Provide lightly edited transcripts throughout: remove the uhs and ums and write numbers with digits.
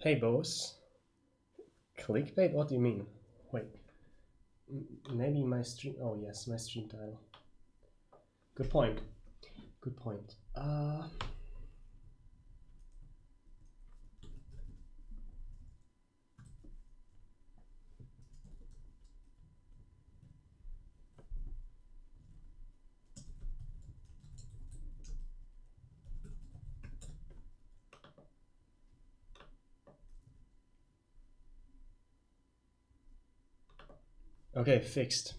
Hey boss. Clickbait? What do you mean? Wait. Maybe my stream. Oh, yes, my stream title. Good point. Good point. Okay, fixed.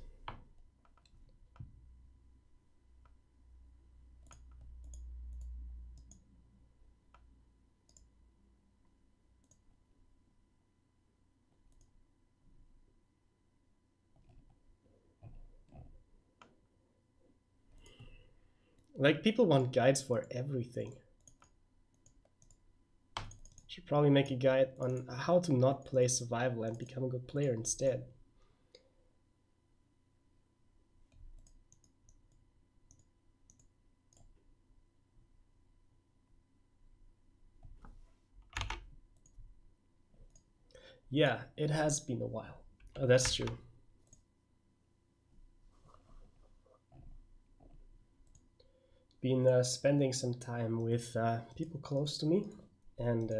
Like, people want guides for everything. Should probably make a guide on how to not play survival and become a good player instead. Yeah, it has been a while. Oh, that's true. Been spending some time with people close to me, and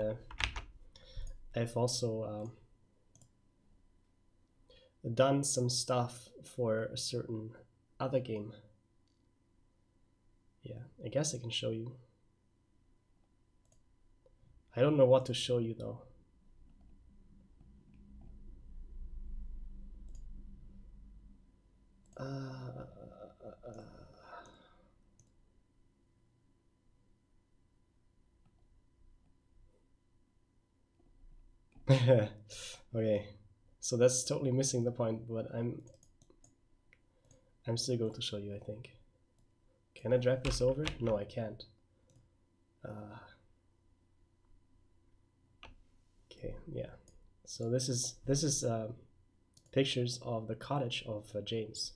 I've also done some stuff for a certain other game. Yeah, I guess I can show you. I don't know what to show you though. Okay, so that's totally missing the point, but I'm still going to show you, I think. Can I drag this over? No, I can't. Okay, yeah. So this is pictures of the cottage of James.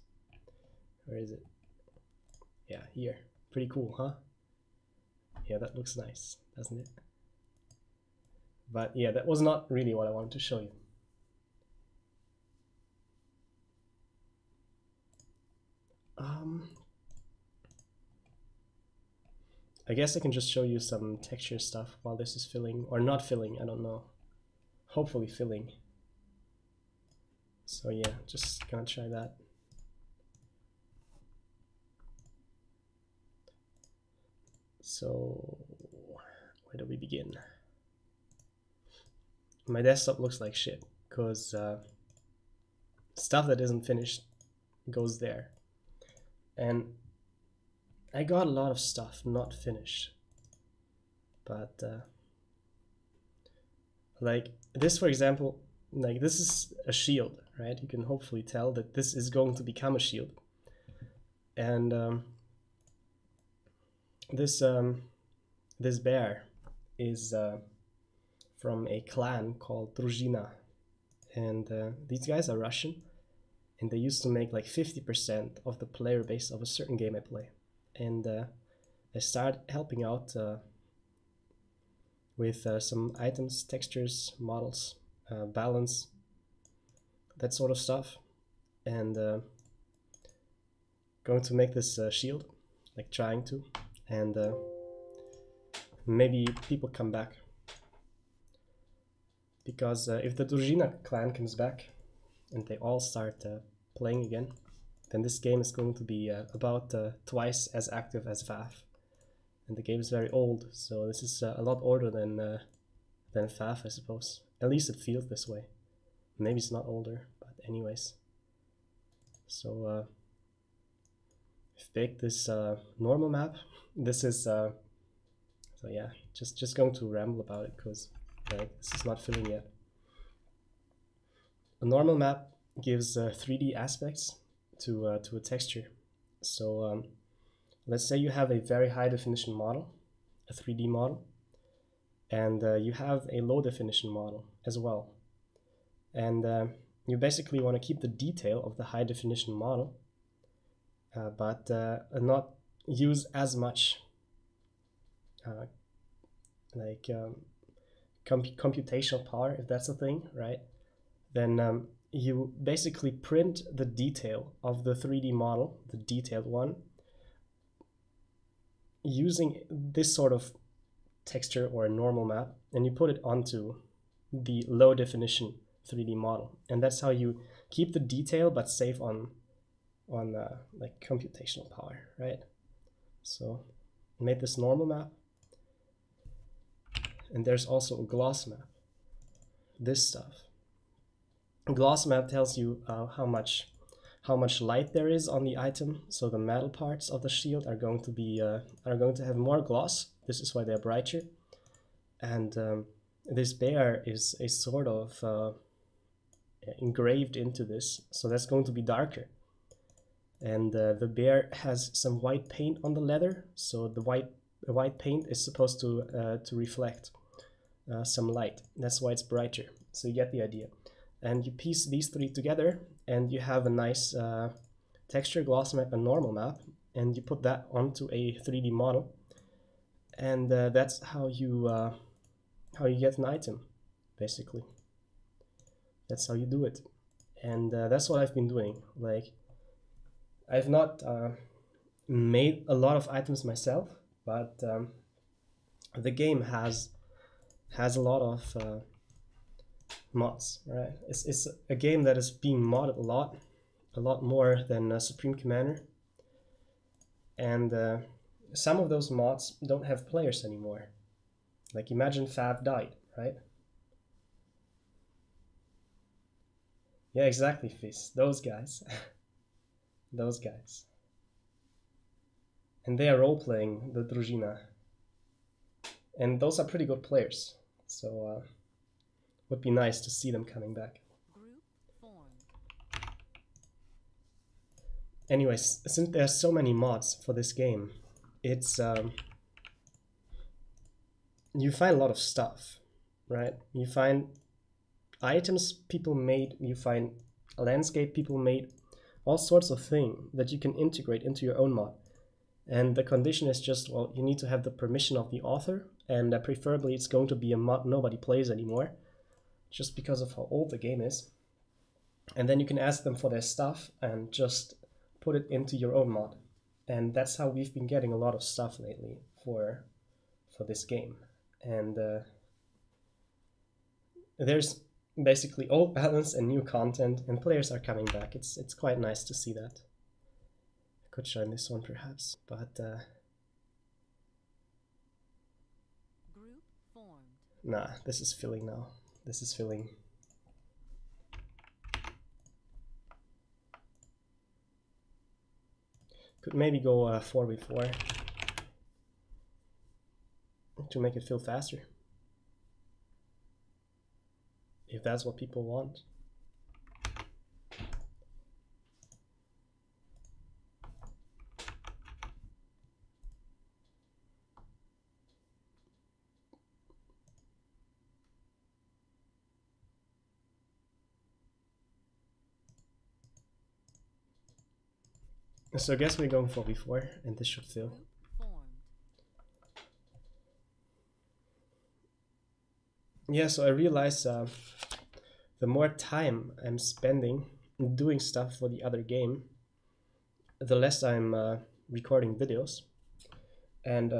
Where is it? Yeah, here. Pretty cool, huh? Yeah, that looks nice, doesn't it? But yeah, that was not really what I wanted to show you. I guess I can just show you some texture stuff while this is filling, or not filling, I don't know. Hopefully filling. So yeah, just gonna try that. So where do we begin? My desktop looks like shit because stuff that isn't finished goes there, and I got a lot of stuff not finished, but like this, for example, like this is a shield, right? You can hopefully tell that this is going to become a shield, and this bear is from a clan called Druzhina, and these guys are Russian, and they used to make like 50% of the player base of a certain game I play, and I started helping out with some items, textures, models, balance, that sort of stuff, and going to make this shield, like trying to, and maybe people come back, because if the Druzhina clan comes back and they all start playing again, then this game is going to be about twice as active as FAF. And the game is very old, so this is a lot older than FAF, I suppose. At least it feels this way. Maybe it's not older, but anyways. So I've picked this normal map. This is so yeah, just going to ramble about it because this is not filling yet. A normal map gives 3D aspects to a texture. So let's say you have a very high definition model, a 3D model, and you have a low definition model as well. And you basically want to keep the detail of the high definition model, but not use as much computational power, if that's a thing, right? Then you basically print the detail of the 3D model, the detailed one, using this sort of texture or a normal map, and you put it onto the low definition 3D model. And that's how you keep the detail but save on like computational power, right? So I made this normal map, and there's also a gloss map. This stuff. A gloss map tells you how much light there is on the item. So the metal parts of the shield are going to have more gloss. This is why they're brighter. And this bear is a sort of engraved into this, so that's going to be darker. And the bear has some white paint on the leather, so the white paint is supposed to reflect some light. That's why it's brighter. So you get the idea. And you piece these three together, and you have a nice texture, gloss map, and normal map, and you put that onto a 3D model, and that's how you get an item, basically. That's how you do it, and that's what I've been doing. Like, I've not made a lot of items myself, but the game has a lot of mods, right? It's a game that is being modded a lot more than Supreme Commander, and some of those mods don't have players anymore. Like, imagine Fav died, right? Yeah, exactly, Fizz. Those guys. Those guys. And they are role-playing the Družina. And those are pretty good players. So would be nice to see them coming back. Anyways, since there's so many mods for this game, it's you find a lot of stuff, right? You find items people made, you find a landscape people made, all sorts of things that you can integrate into your own mod. And the condition is just, well, you need to have the permission of the author, and preferably it's going to be a mod nobody plays anymore, just because of how old the game is. And then you can ask them for their stuff and just put it into your own mod. And that's how we've been getting a lot of stuff lately for this game. And there's basically old balance and new content, and players are coming back. It's quite nice to see that. I could shine this one perhaps, but Group formed. Nah, this is filling now. This is filling. Could maybe go 4v4 to make it fill faster, if that's what people want. So I guess we're going 4v4, and this should fill. Yeah, so I realize the more time I'm spending doing stuff for the other game, the less I'm recording videos. And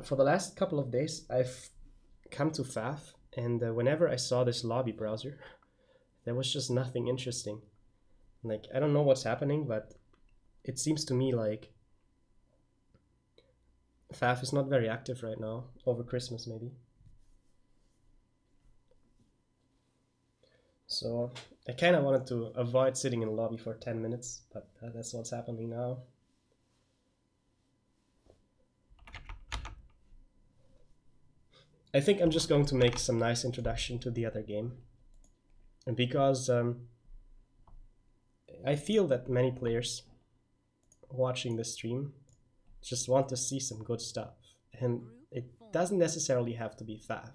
for the last couple of days, I've come to FAF, and whenever I saw this lobby browser, there was just nothing interesting. Like, I don't know what's happening, but it seems to me like FAF is not very active right now, over Christmas maybe. So I kind of wanted to avoid sitting in the lobby for 10 minutes, but that's what's happening now. I think I'm just going to make some nice introduction to the other game. And because I feel that many players watching the stream just want to see some good stuff, and it doesn't necessarily have to be FAF.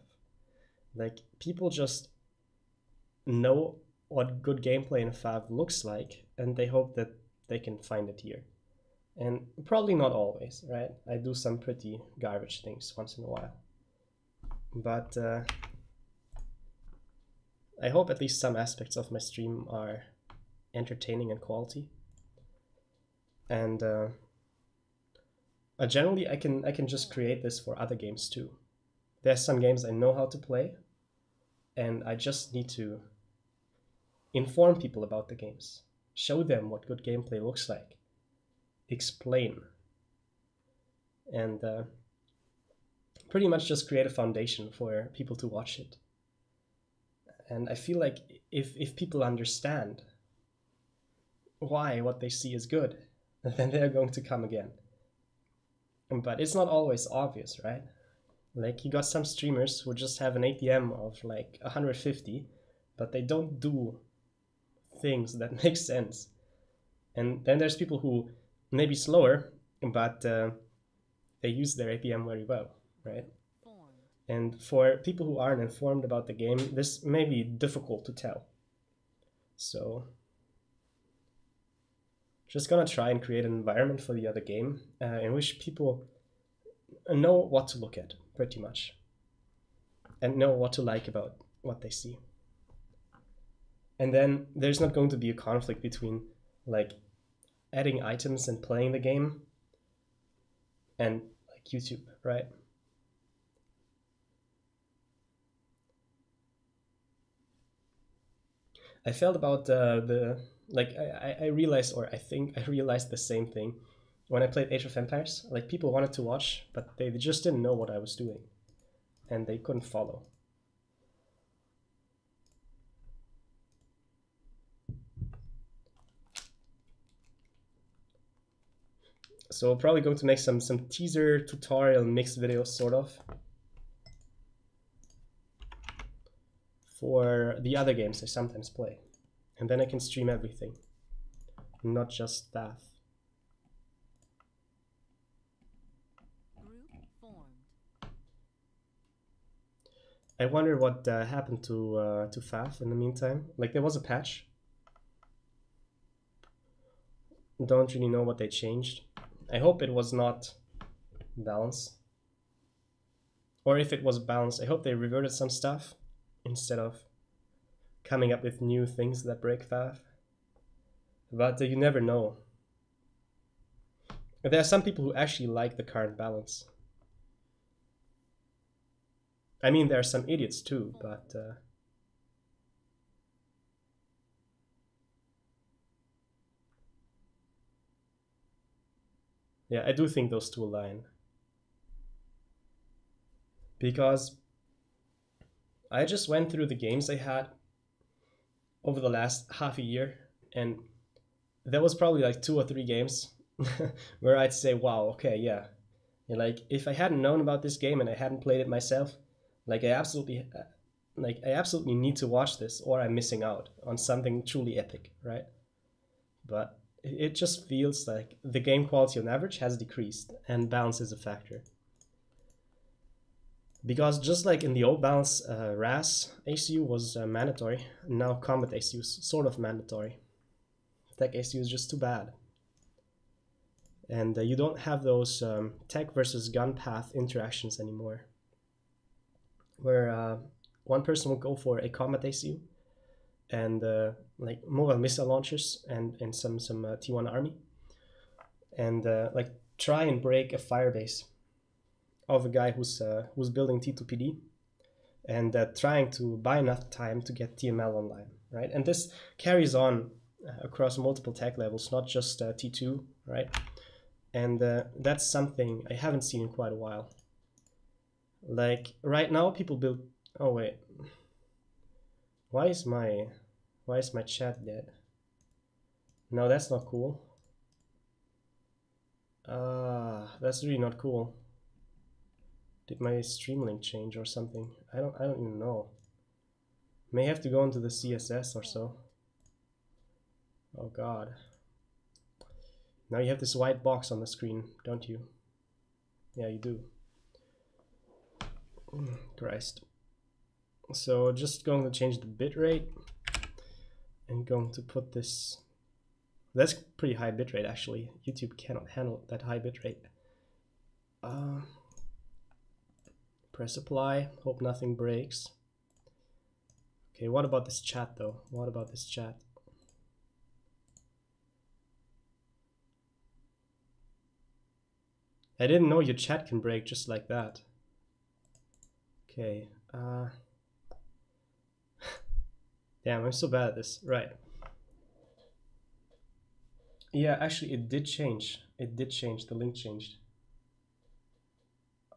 Like, people just know what good gameplay in FAF looks like, and they hope that they can find it here. And probably not always, right? I do some pretty garbage things once in a while, but I hope at least some aspects of my stream are entertaining and quality. And generally, I can just create this for other games too. There's some games I know how to play, and I just need to inform people about the games, show them what good gameplay looks like, explain, and pretty much just create a foundation for people to watch it. And I feel like if people understand why what they see is good, then they're going to come again. But it's not always obvious, right? Like, you got some streamers who just have an APM of like 150, but they don't do things that make sense. And then there's people who may be slower, but they use their APM very well, right? And for people who aren't informed about the game, this may be difficult to tell. So just gonna try and create an environment for the other game in which people know what to look at, pretty much, and know what to like about what they see. And then there's not going to be a conflict between like adding items and playing the game and like YouTube, right? I felt about I realized, or I think I realized the same thing when I played Age of Empires. Like, people wanted to watch, but they just didn't know what I was doing, and they couldn't follow. So probably going to make some teaser tutorial mix videos, sort of, for the other games I sometimes play. And then I can stream everything, not just that. Group formed. I wonder what happened to FAF in the meantime. Like, there was a patch. Don't really know what they changed. I hope it was not balance. Or if it was balance, I hope they reverted some stuff instead of coming up with new things that break FAF. But you never know. There are some people who actually like the current balance. I mean, there are some idiots too, but yeah, I do think those two align. Because I just went through the games I had over the last half a year, and there was probably like 2 or 3 games where I'd say, wow, okay, yeah. And like, if I hadn't known about this game and I hadn't played it myself, like, I absolutely need to watch this, or I'm missing out on something truly epic, right? But it just feels like the game quality on average has decreased, and balance is a factor. Because just like in the old balance, RAS ACU was mandatory, now combat ACU is sort of mandatory. Tech ACU is just too bad. And you don't have those tech versus gun path interactions anymore, where one person will go for a combat ACU and like mobile missile launchers and some T1 army, and like try and break a firebase of a guy who's building T2PD and trying to buy enough time to get TML online, right? And this carries on across multiple tech levels, not just T2, right? And that's something I haven't seen in quite a while. Like, right now people build... Oh wait, why is my chat dead? No, that's not cool. That's really not cool. Did my stream link change or something? I don't even know. May have to go into the CSS or so. Oh god. Now you have this white box on the screen, don't you? Yeah, you do. Christ. So just going to change the bitrate and going to put this... That's pretty high bitrate actually. YouTube cannot handle that high bitrate. Press apply, hope nothing breaks. Okay, what about this chat though? What about this chat? I didn't know your chat can break just like that. Okay, damn, I'm so bad at this. Right. Yeah, actually it did change. It did change, the link changed.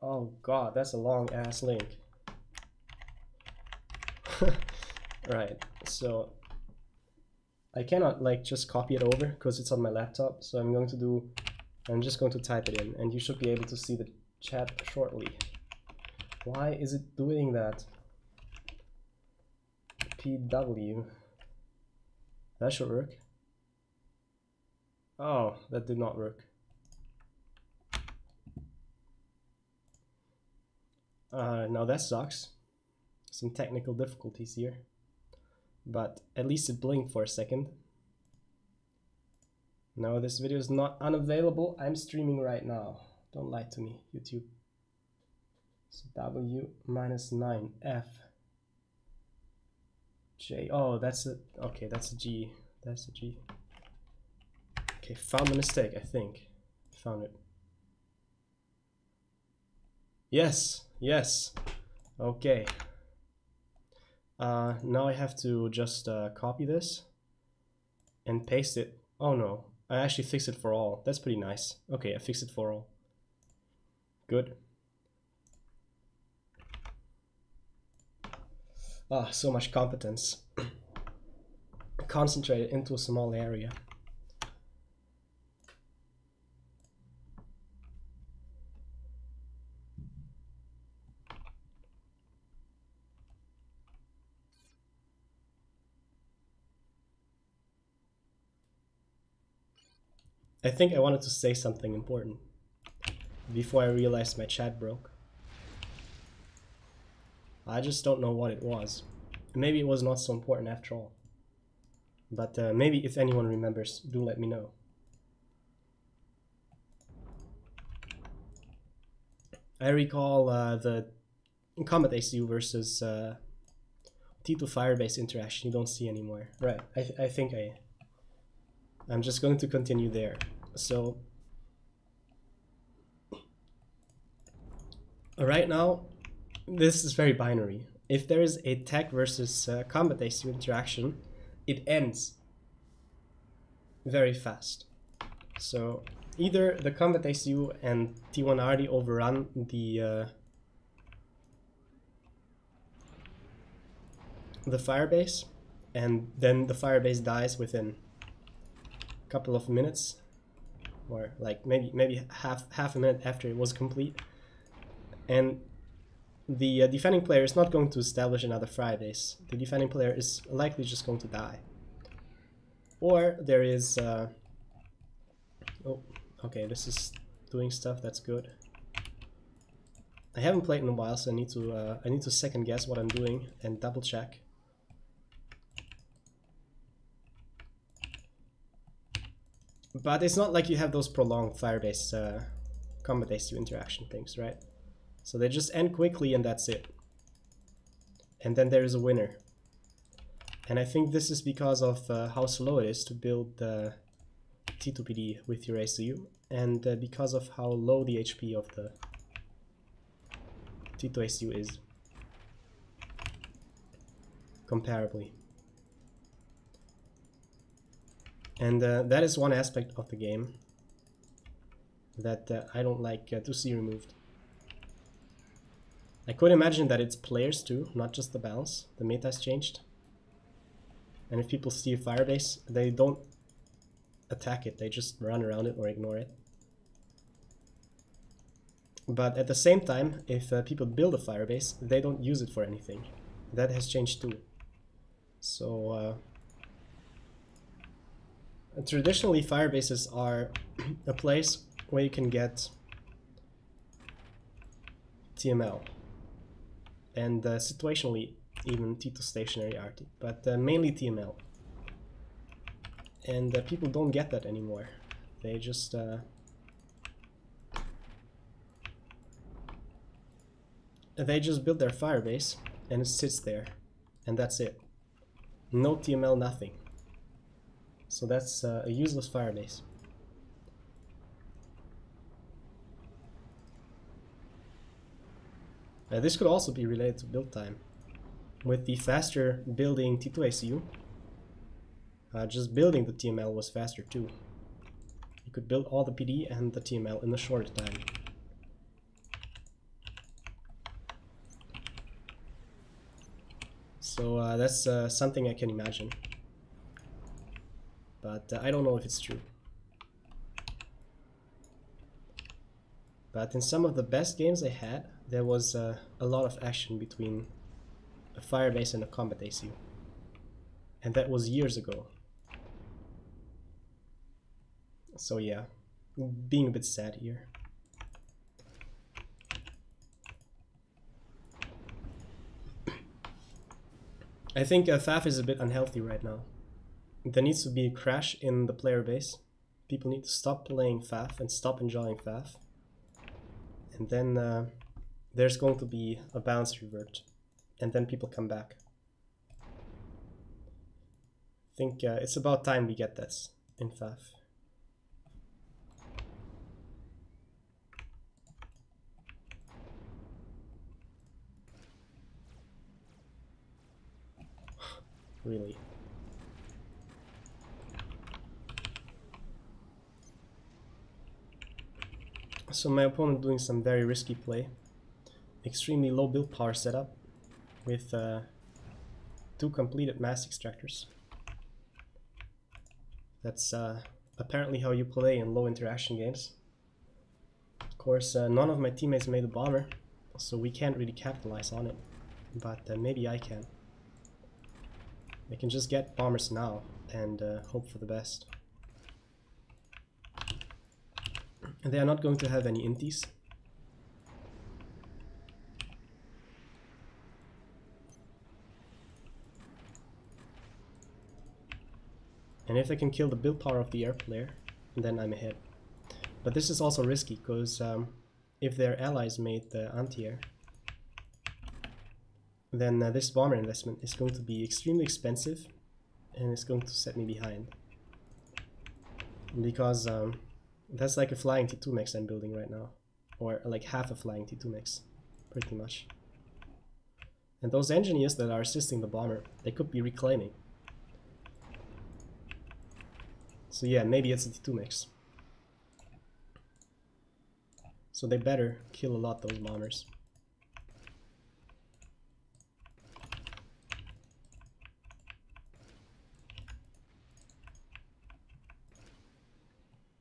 Oh god, that's a long ass link. Right, so I cannot like just copy it over because it's on my laptop, so I'm just going to type it in and you should be able to see the chat shortly. Why is it doing that? PW. That should work. Oh, that did not work. Now that sucks. Some technical difficulties here. But at least it blinked for a second. No, this video is not unavailable. I'm streaming right now. Don't lie to me, YouTube. So W minus 9F. J. Oh, that's a. Okay, that's a G. That's a G. Okay, found the mistake, I think. Found it. Yes, yes. Okay. Now I have to just copy this and paste it. Oh no, I actually fixed it for all. That's pretty nice. Okay, I fixed it for all. Good. Ah, so much competence. Concentrated into a small area. I think I wanted to say something important before I realized my chat broke. I just don't know what it was. Maybe it was not so important after all. But maybe if anyone remembers, do let me know. I recall the Combat ACU versus T2 Firebase interaction you don't see anymore. Right, I think I'm just going to continue there. So right now, this is very binary. If there is a tech versus Combat ACU interaction, it ends very fast. So either the Combat ACU and T1RD overrun the Firebase, and then the Firebase dies within a couple of minutes, or like maybe half a minute after it was complete, and the defending player is not going to establish another Firebase. The defending player is likely just going to die. Or there is oh, okay, this is doing stuff. That's good. I haven't played in a while, so I need to second guess what I'm doing and double check. But it's not like you have those prolonged Firebase Combat ACU interaction things, right? So they just end quickly and that's it. And then there is a winner. And I think this is because of how slow it is to build T2PD with your ACU, and because of how low the HP of the T2 ACU is, comparably. And that is one aspect of the game that I don't like to see removed. I could imagine that it's players too, not just the balance. The meta has changed. And if people see a Firebase, they don't attack it, they just run around it or ignore it. But at the same time, if people build a Firebase, they don't use it for anything. That has changed too. So traditionally, Firebases are a place where you can get TML, and situationally even T2 stationary RT, but mainly TML. And people don't get that anymore. They just build their Firebase and it sits there, and that's it. No TML, nothing. So that's a useless firebase. This could also be related to build time. With the faster building T2ACU, just building the TML was faster too. You could build all the PD and the TML in a shorter time. So that's something I can imagine. But I don't know if it's true. But in some of the best games I had, there was a lot of action between a firebase and a combat ACU. And that was years ago. So yeah, being a bit sad here. I think FAF is a bit unhealthy right now. There needs to be a crash in the player base. People need to stop playing FAF and stop enjoying FAF. And then there's going to be a balance revert. And then people come back. I think it's about time we get that in FAF. Really. So my opponent doing some very risky play. Extremely low build power setup with 2 completed mass extractors. That's apparently how you play in low interaction games. Of course, none of my teammates made a bomber, so we can't really capitalize on it. But maybe I can. I can just get bombers now and hope for the best. And they are not going to have any inties. And if I can kill the build power of the air player, then I'm ahead. But this is also risky, because if their allies made the anti-air, then this bomber investment is going to be extremely expensive, and it's going to set me behind. Because that's like a flying T2 mix I'm building right now. Or like half a flying T2 mix, pretty much. And those engineers that are assisting the bomber, they could be reclaiming. So yeah, maybe it's a T2 mix. So they better kill a lot those bombers.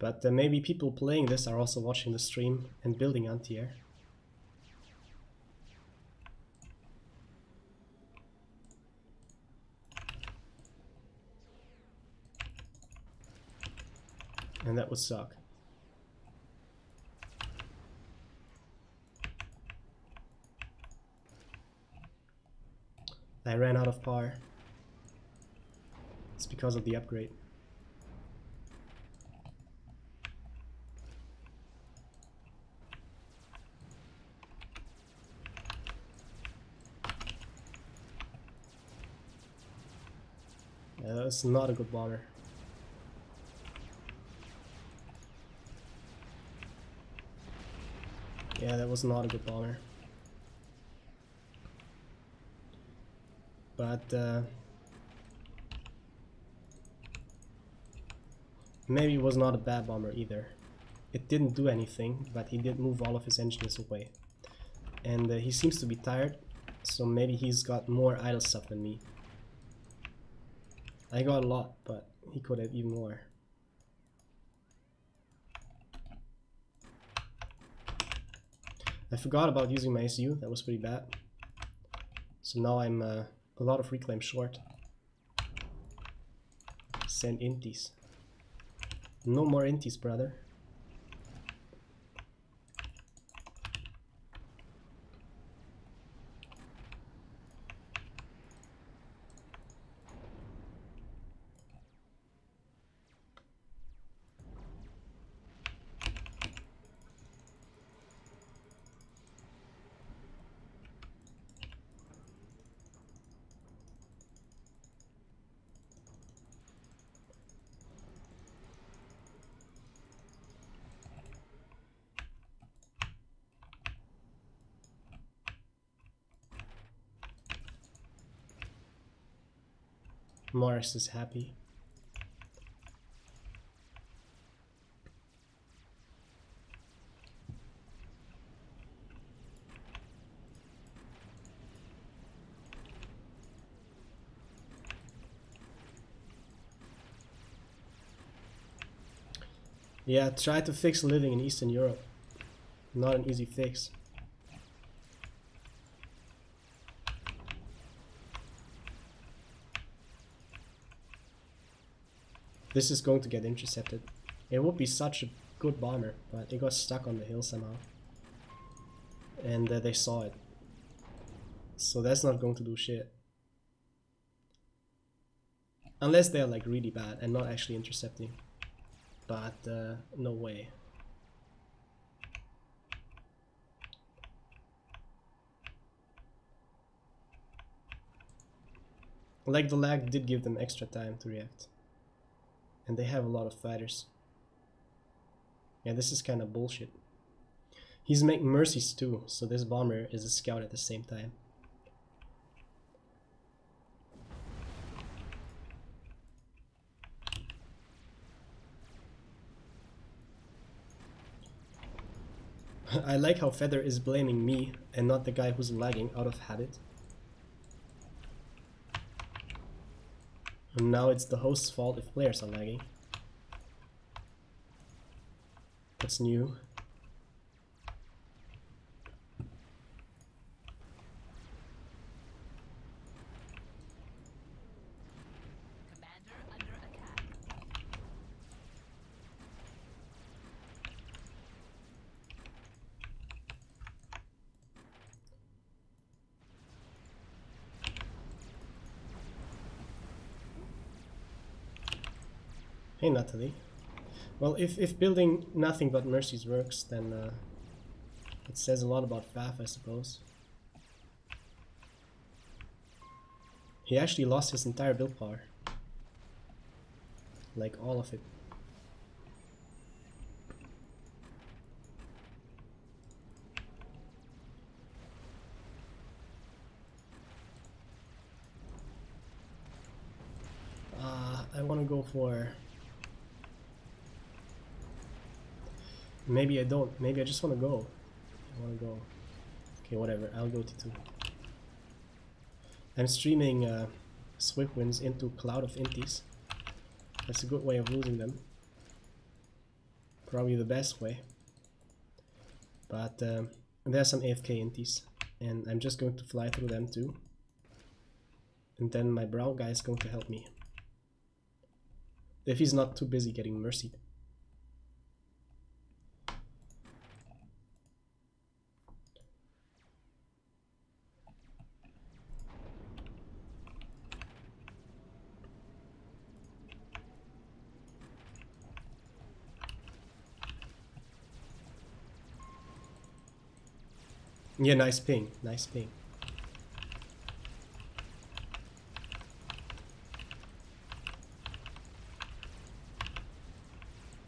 But maybe people playing this are also watching the stream and building anti-air. And that would suck. I ran out of power. It's because of the upgrade. Yeah, that's not a good bomber. Yeah, that was not a good bomber. But maybe it was not a bad bomber either. It didn't do anything, but he did move all of his engineers away. And he seems to be tired, so maybe he's got more idle stuff than me. I got a lot, but he could have even more. I forgot about using my SU, that was pretty bad. So now I'm a lot of reclaim short. Send inties. No more inties, brother. Mars is happy. Yeah, try to fix living in Eastern Europe. Not an easy fix. This is going to get intercepted. It would be such a good bomber, but it got stuck on the hill somehow. And they saw it. So that's not going to do shit. Unless they're like really bad and not actually intercepting. But no way. Like the lag did give them extra time to react. And they have a lot of fighters. Yeah, this is kind of bullshit. He's making mercies too, so this bomber is a scout at the same time. I like how Feather is blaming me and not the guy who's lagging out of habit. And now it's the host's fault if players are lagging. That's new. Commander under attack. Hey Natalie. Well, if building nothing but mercies works, then it says a lot about Faf, I suppose. He actually lost his entire build power. Like all of it. I want to go for... Maybe I don't. Maybe I just want to go. I want to go. Okay, whatever. I'll go T2. I'm streaming Swift Winds into Cloud of Inties. That's a good way of losing them. Probably the best way. But there are some AFK Inties. And I'm just going to fly through them too. And then my brown guy is going to help me. If he's not too busy getting mercied. Yeah, nice ping, nice ping.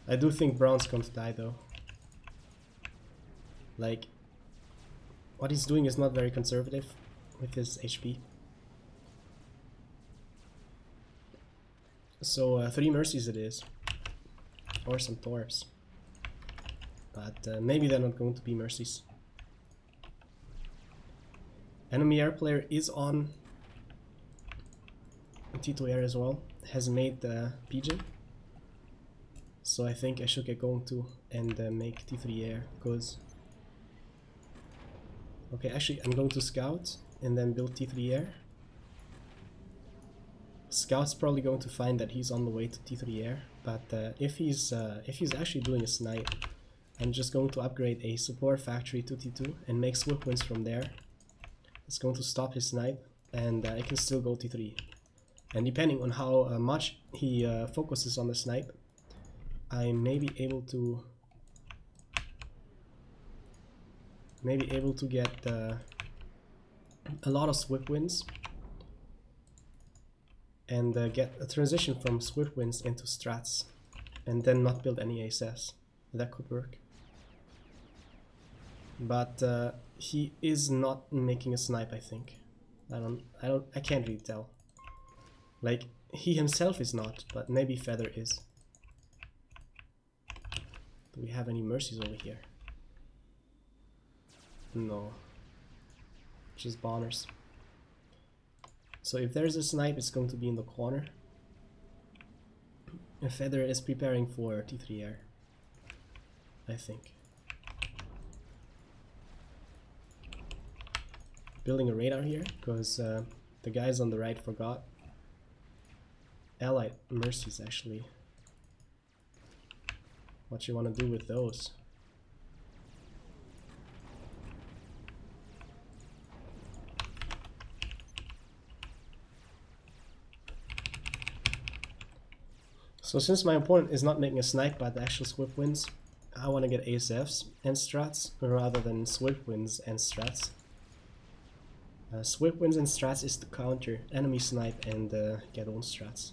I do think Brown's going to die though. Like, what he's doing is not very conservative with his HP. So 3 mercies it is. Or some torps. But maybe they're not going to be mercies. Enemy air player is on T2 air as well. Has made the pigeon. So I think I should get going too and make T3 air because... Okay, actually I'm going to scout and then build T3 air. Scout's probably going to find that he's on the way to T3 air, but if he's actually doing a snipe, I'm just going to upgrade a support factory to T2 and make Swift Winds from there. It's going to stop his snipe and I can still go T3. And depending on how much he focuses on the snipe, I may be able to get a lot of Swift Winds and get a transition from Swift Winds into strats and then not build any ASS. That could work. But he is not making a snipe, I think. I can't really tell. Like, he himself is not, but maybe Feather is. Do we have any mercies over here? No. Just bombers. So if there's a snipe, it's going to be in the corner. And Feather is preparing for T3 air, I think. Building a radar here, because the guys on the right forgot. Allied mercies, actually. What you want to do with those? So since my opponent is not making a snipe but the actual swift wins, I want to get ASFs and strats rather than swift wins and strats. Swift wins and strats is to counter enemy snipe and get own strats.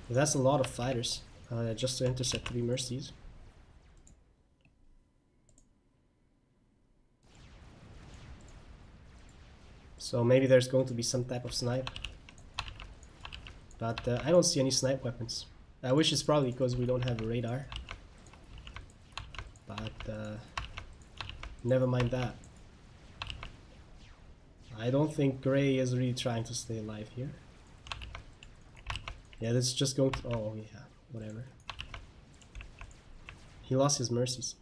That's a lot of fighters just to intercept 3 mercies. So maybe there's going to be some type of snipe. But I don't see any snipe weapons. Which is probably because we don't have a radar. But never mind that. I don't think Gray is really trying to stay alive here. Yeah, this is just going to... Oh yeah, whatever. He lost his mercies.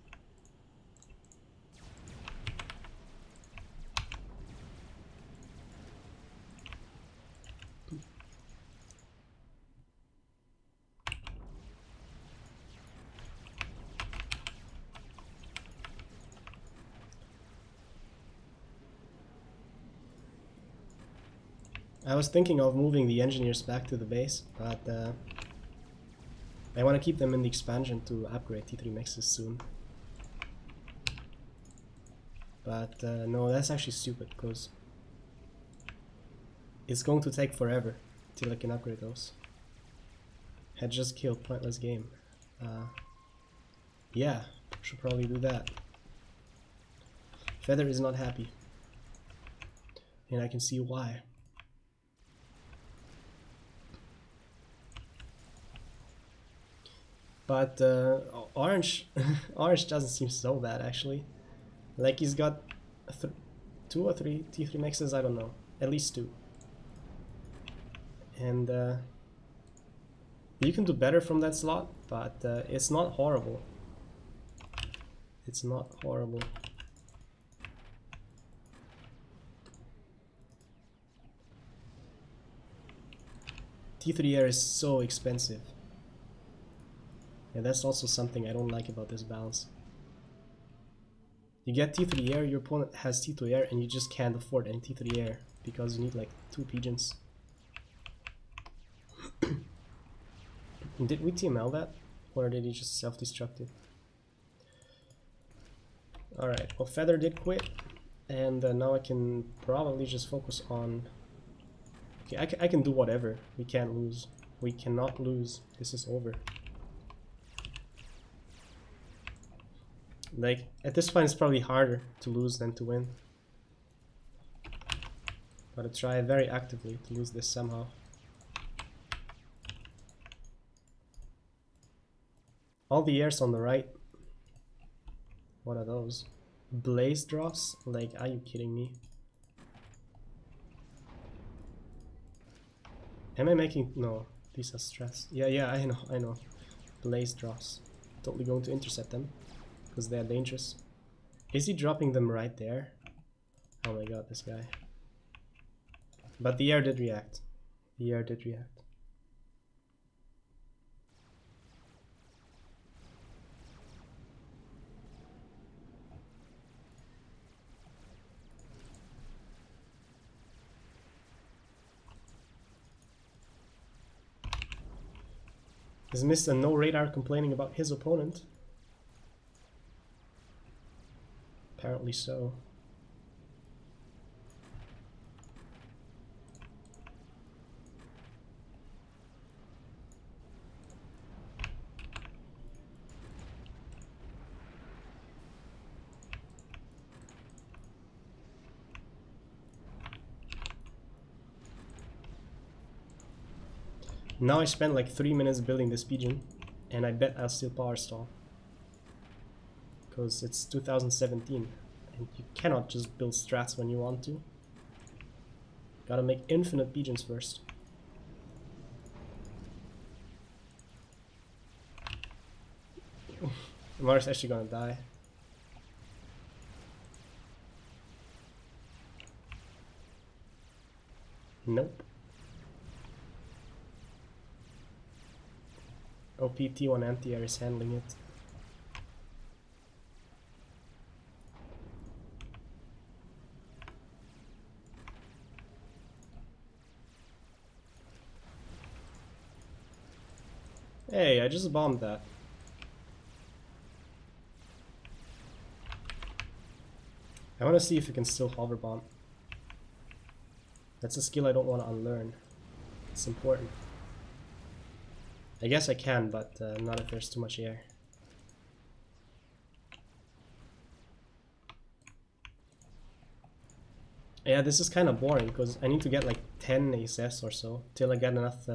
I was thinking of moving the engineers back to the base, but I want to keep them in the expansion to upgrade T3 mexes soon. But no, that's actually stupid, because it's going to take forever till I can upgrade those. Had just killed pointless game. Yeah, should probably do that. Feather is not happy, and I can see why. But Orange Orange doesn't seem so bad actually. Like he's got 2 or 3 T3 mexes, I don't know. At least 2. And you can do better from that slot, but it's not horrible. It's not horrible. T3 air is so expensive. And that's also something I don't like about this balance. You get T3 air, your opponent has T2 air, and you just can't afford any T3 air because you need like 2 pigeons. Did we TML that? Or did he just self-destruct it? Alright, well Feather did quit, and now I can probably just focus on... Okay, I can do whatever. We can't lose. We cannot lose. This is over. Like, at this point it's probably harder to lose than to win. Gotta try very actively to lose this somehow. All the airs on the right. What are those? Blaze drops? Like, are you kidding me? Am I making... No, these are stress. Yeah, I know. Blaze drops. Totally going to intercept them, because they are dangerous. Is he dropping them right there? Oh my god, this guy. But the air did react. The air did react. Is Mr. No Radar complaining about his opponent? Apparently so. Now I spent like 3 minutes building this pigeon, and I bet I'll still power stall. Because it's 2017, and you cannot just build strats when you want to. Gotta make infinite pigeons first. Mars actually gonna die. Nope. OPT1 anti-air is handling it. Hey, I just bombed that. I want to see if you can still hover bomb. That's a skill I don't want to unlearn. It's important. I guess I can, but not if there's too much air. Yeah, this is kind of boring because I need to get like 10 ASS or so till I get enough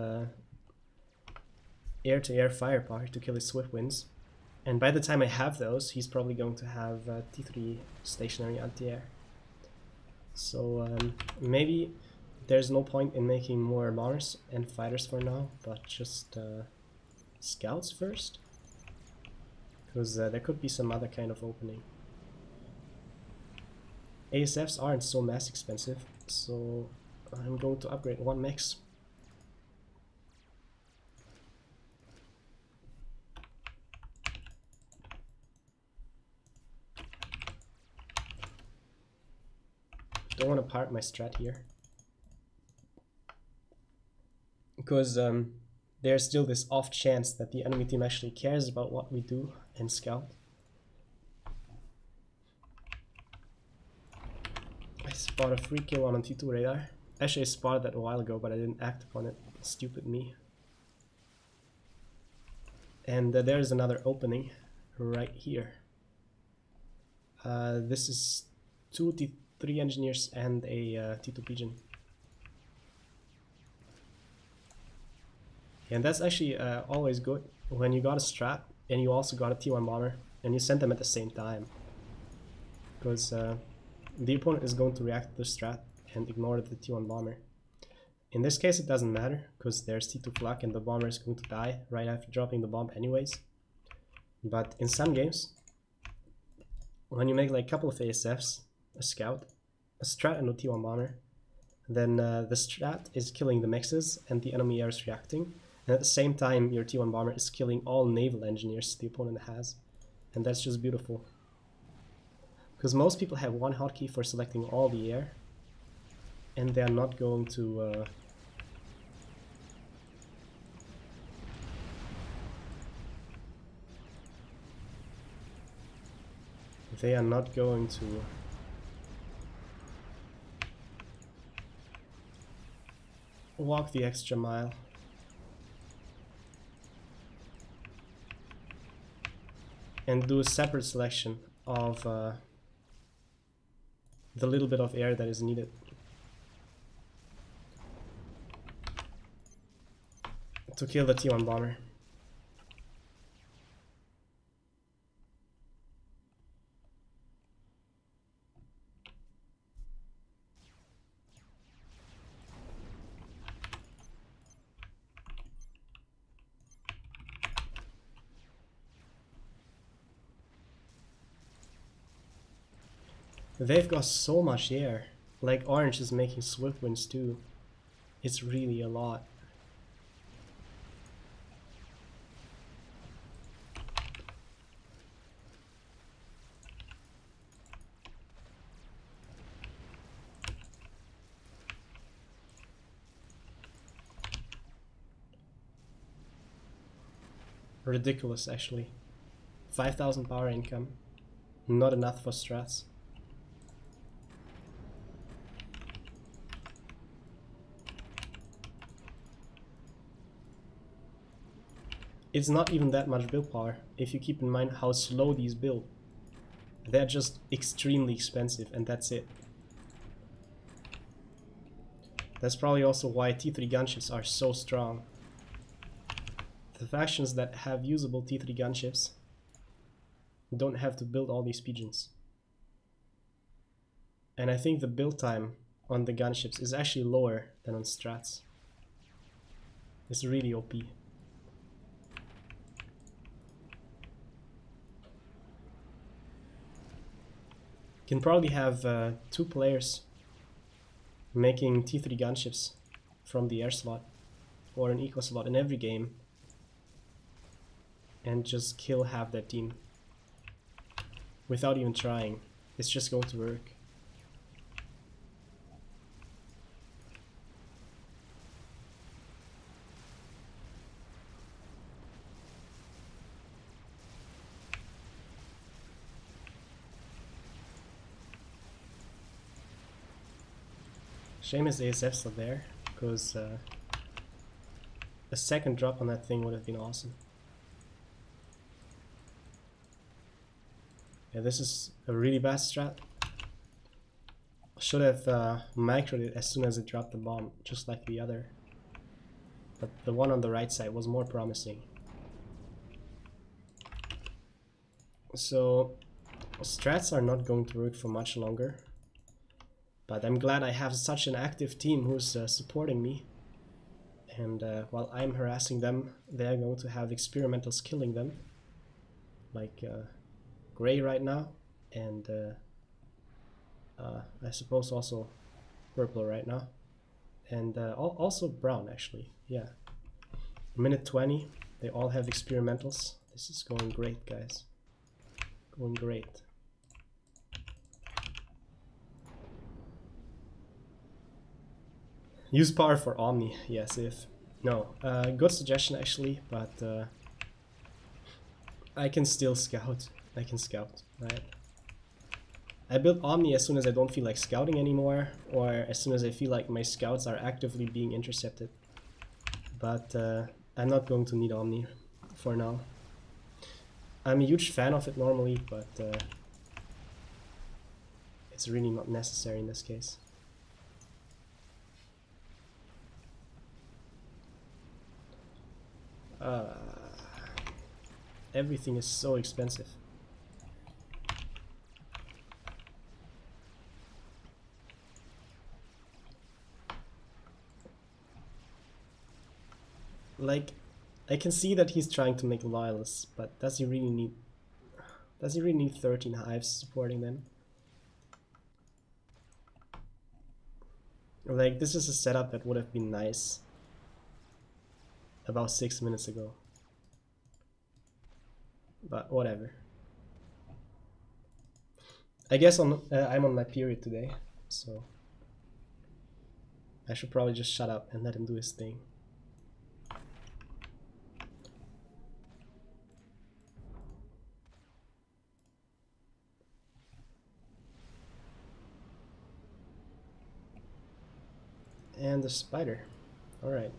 air-to-air firepower to kill his swift winds. And by the time I have those, he's probably going to have T3 stationary anti-air. So maybe there's no point in making more bombers and fighters for now, but just scouts first, because there could be some other kind of opening. ASFs aren't so mass expensive, so I'm going to upgrade one mix. Don't want to part my strat here, because there's still this off chance that the enemy team actually cares about what we do and scout. I spotted a free kill on a T2 radar. Actually, I spotted that a while ago, but I didn't act upon it. Stupid me. And there's another opening right here. This is 2 T3 engineers and a T2 pigeon. And that's actually always good when you got a strat and you also got a T1 bomber and you send them at the same time. Because the opponent is going to react to the strat and ignore the T1 bomber. In this case it doesn't matter because there's T2 flak and the bomber is going to die right after dropping the bomb anyways. But in some games, when you make like a couple of ASFs, a scout, a strat and a T1 bomber, then the strat is killing the mixes and the enemy air is reacting. And at the same time, your T1 bomber is killing all naval engineers the opponent has. And that's just beautiful. Because most people have one hotkey for selecting all the air. And they are not going to... they are not going to... walk the extra mile. And do a separate selection of the little bit of air that is needed. To kill the T1 bomber. They've got so much air. Like Orange is making swift winds too. It's really a lot. Ridiculous actually. 5,000 power income. Not enough for strats. It's not even that much build power, if you keep in mind how slow these build. They're just extremely expensive, and that's it. That's probably also why T3 gunships are so strong. the factions that have usable T3 gunships don't have to build all these pigeons. And I think the build time on the gunships is actually lower than on strats. It's really OP. Can probably have 2 players making T3 gunships from the air slot or an eco slot in every game and just kill half their team without even trying. It's just going to work. Shame his ASF's not there, because a second drop on that thing would have been awesome. Yeah, this is a really bad strat. Should have microed it as soon as it dropped the bomb, just like the other. But the one on the right side was more promising. So strats are not going to work for much longer. But I'm glad I have such an active team who's supporting me. And while I'm harassing them, they're going to have experimentals killing them. Like Gray right now, and I suppose also Purple right now. And also Brown, actually, yeah. Minute 20, they all have experimentals. This is going great, guys. Going great. Use power for Omni, yes, if. No, good suggestion actually, but I can still scout. I can scout, right? I build Omni as soon as I don't feel like scouting anymore, or as soon as I feel like my scouts are actively being intercepted. But I'm not going to need Omni for now. I'm a huge fan of it normally, but it's really not necessary in this case. Everything is so expensive. Like, I can see that he's trying to make loyalists, but does he really need 13 hives supporting them? Like, this is a setup that would have been nice about 6 minutes ago. But whatever. I guess I'm on my period today, so I should probably just shut up and let him do his thing. And the spider. Alright.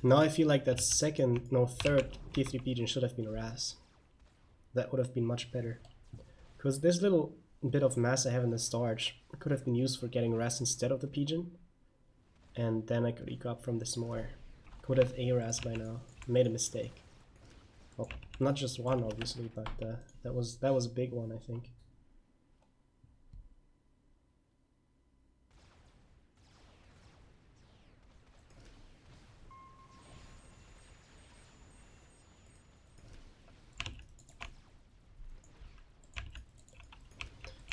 Now I feel like that third T3 pigeon should have been a Raz. That would have been much better. Because this little bit of mass I have in the storage could have been used for getting Raz instead of the pigeon. And then I could eco up from this more. Could have a Raz by now. Made a mistake. Well, not just one obviously, but that was a big one, I think.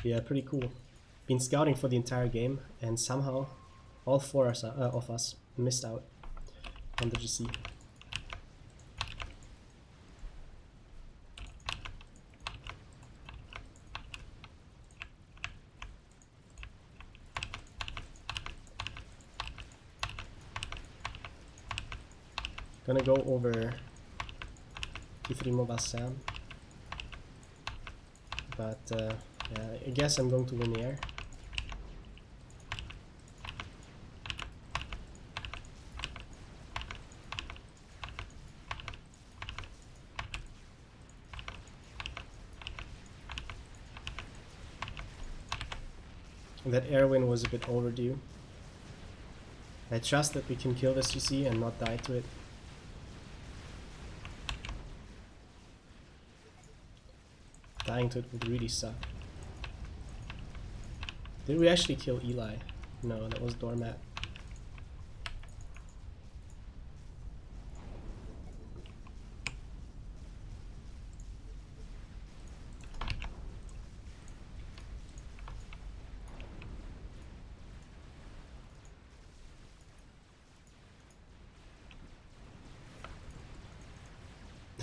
Yeah, pretty cool. Been scouting for the entire game, and somehow all four of us missed out on the GC. Gonna go over T3 Mobile Sam. But yeah, I guess I'm going to win the air. That air win was a bit overdue. I trust that we can kill this GC and not die to it. Dying to it would really suck. Did we actually kill Eli? No, that was Doormat.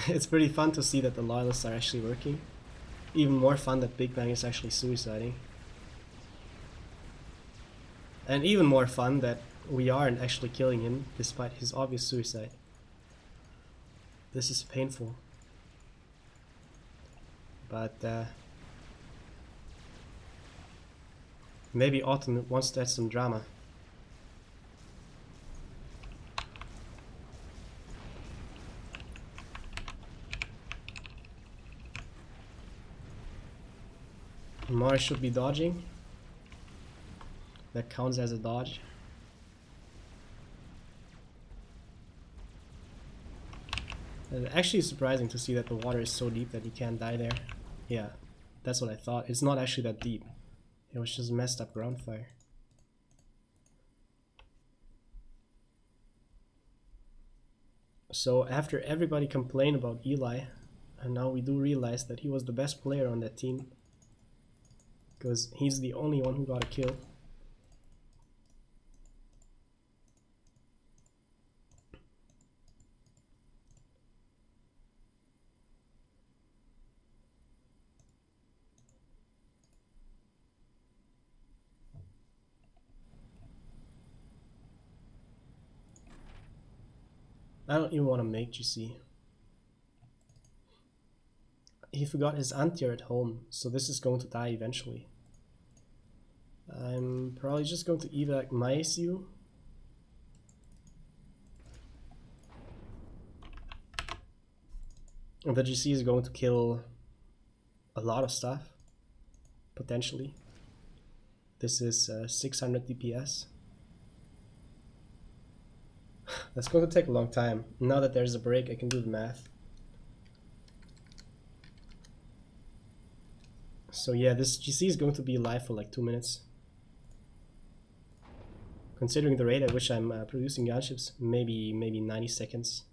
It's pretty fun to see that the loyalists are actually working. Even more fun that Big Bang is actually suiciding. And even more fun that we aren't actually killing him despite his obvious suicide. This is painful. But maybe Autumn wants to add some drama. Mars should be dodging. That counts as a dodge. Actually surprising to see that the water is so deep that he can't die there. Yeah, that's what I thought. It's not actually that deep. It was just messed up ground fire. So after everybody complained about Eli, and now we do realize that he was the best player on that team. Because he's the only one who got a kill. I don't even want to make GC. He forgot his anti-air at home, so this is going to die eventually. I'm probably just going to evac my ACU. And the GC is going to kill a lot of stuff, potentially. This is 600 DPS. That's going to take a long time. Now that there's a break, I can do the math. So yeah, this GC is going to be alive for like 2 minutes. Considering the rate at which I'm producing gunships, maybe 90 seconds.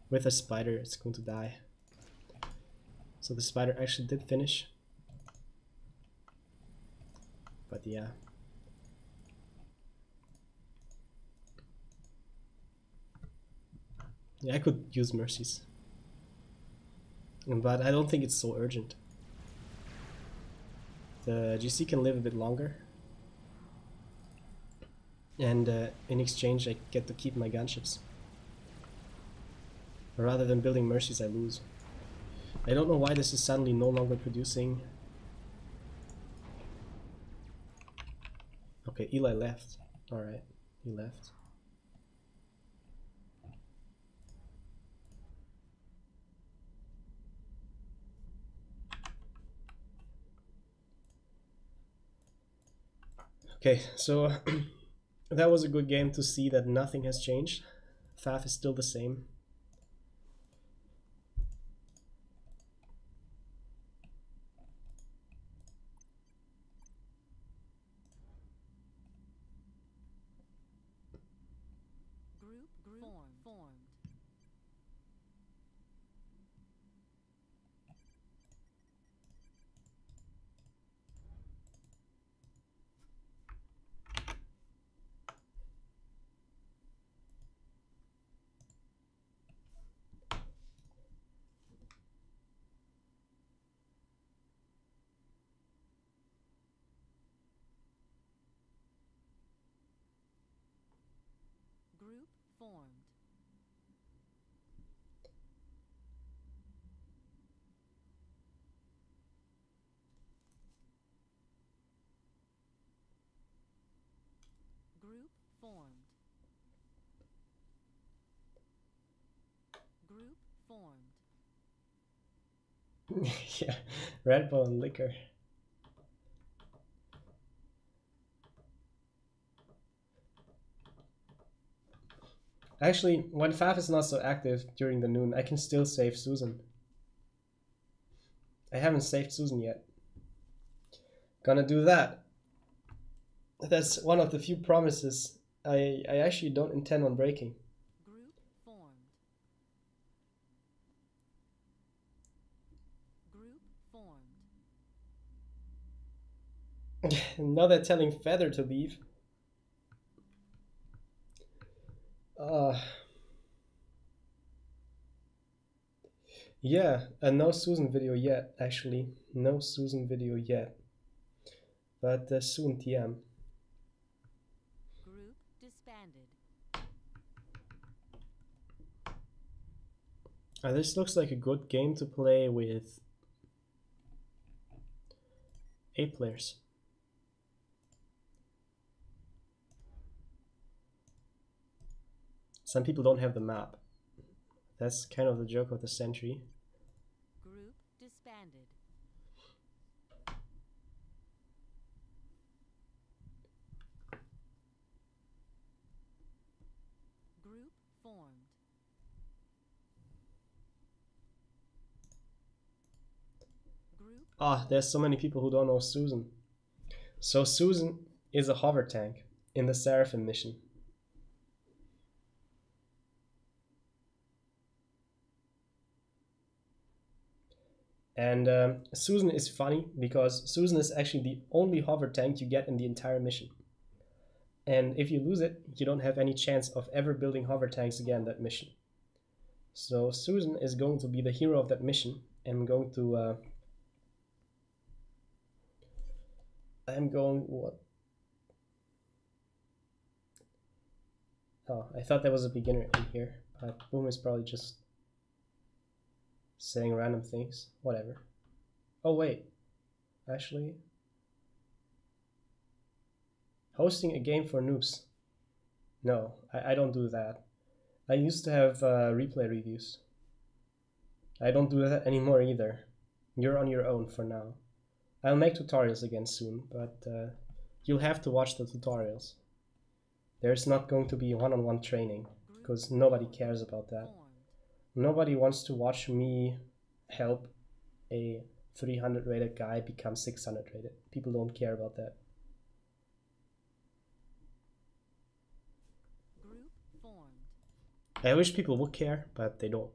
With a spider, it's going to die. So the spider actually did finish. But yeah. Yeah, I could use mercies. But I don't think it's so urgent. The GC can live a bit longer. And in exchange I get to keep my gunships. Rather than building mercies, I lose. I don't know why this is suddenly no longer producing. Okay, Eli left. Alright, he left. Okay, so that was a good game to see that nothing has changed. FAF is still the same. Group formed. Group formed. formed. Group formed. Yeah, Red Bull and liquor. Actually, when Faf is not so active during the noon, I can still save Susan. I haven't saved Susan yet. Gonna do that. That's one of the few promises I actually don't intend on breaking. Group formed. Group formed. Now they're telling Feather to leave. Yeah, no Susan video yet, actually. No Susan video yet. But soon TM. Group disbanded. This looks like a good game to play with 8 players. Some people don't have the map. That's kind of the joke of the century. Group disbanded. Group formed. Group Ah, there's so many people who don't know Susan. So Susan is a hover tank in the Seraphim mission. And Susan is funny because Susan is actually the only hover tank you get in the entire mission. And if you lose it, you don't have any chance of ever building hover tanks again that mission. So Susan is going to be the hero of that mission. I'm going to... what? Oh, I thought there was a beginner in here, but Boom is probably just saying random things. Whatever. Oh wait, actually, hosting a game for noobs. No, I don't do that. I used to have replay reviews. I don't do that anymore either. You're on your own for now. I'll make tutorials again soon, but you'll have to watch the tutorials. There's not going to be one-on-one training, because nobody cares about that. formed. Nobody wants to watch me help a 300 rated guy become 600 rated. People don't care about that. Group formed. I wish people would care, but they don't.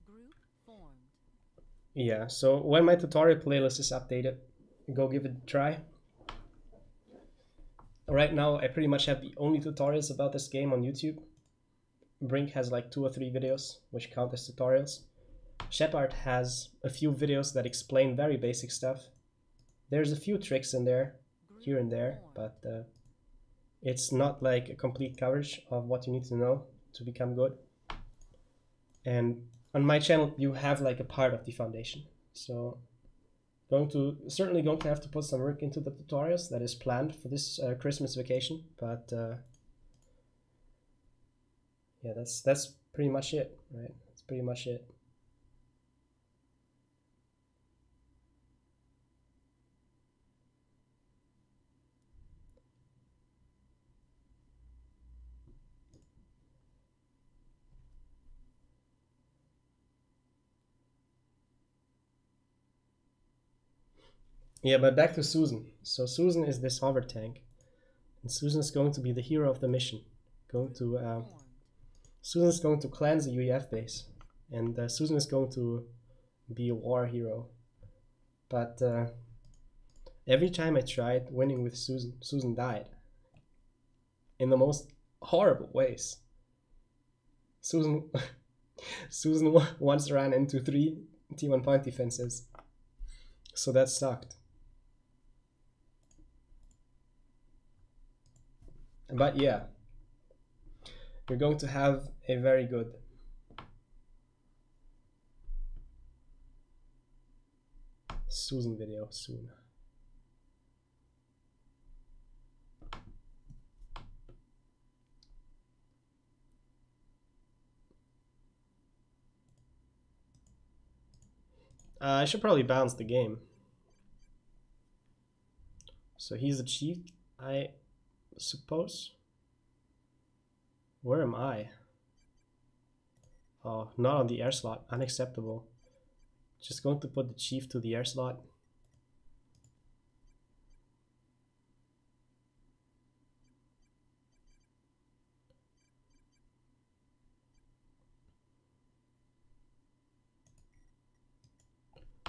Group formed. Yeah, so when my tutorial playlist is updated, go give it a try. Right now, I pretty much have the only tutorials about this game on YouTube. Brink has like 2 or 3 videos, which count as tutorials. Shepard has a few videos that explain very basic stuff. There's a few tricks in there, here and there, but it's not like a complete coverage of what you need to know to become good. And on my channel, you have like a part of the foundation. So certainly going to have to put some work into the tutorials that is planned for this Christmas vacation, but yeah, that's pretty much it, right? That's pretty much it. Yeah, but back to Susan. So Susan is this hover tank, and Susan is going to be the hero of the mission. Susan is going to cleanse the UEF base, and Susan is going to be a war hero. But every time I tried winning with Susan, Susan died. In the most horrible ways. Susan once ran into 3 T1 point defenses. So that sucked. But yeah, you're going to have a very good Susan video soon. I should probably bounce the game. So he's achieved, I suppose. Where am I? Oh, not on the air slot. Unacceptable. Just going to put the chief to the air slot.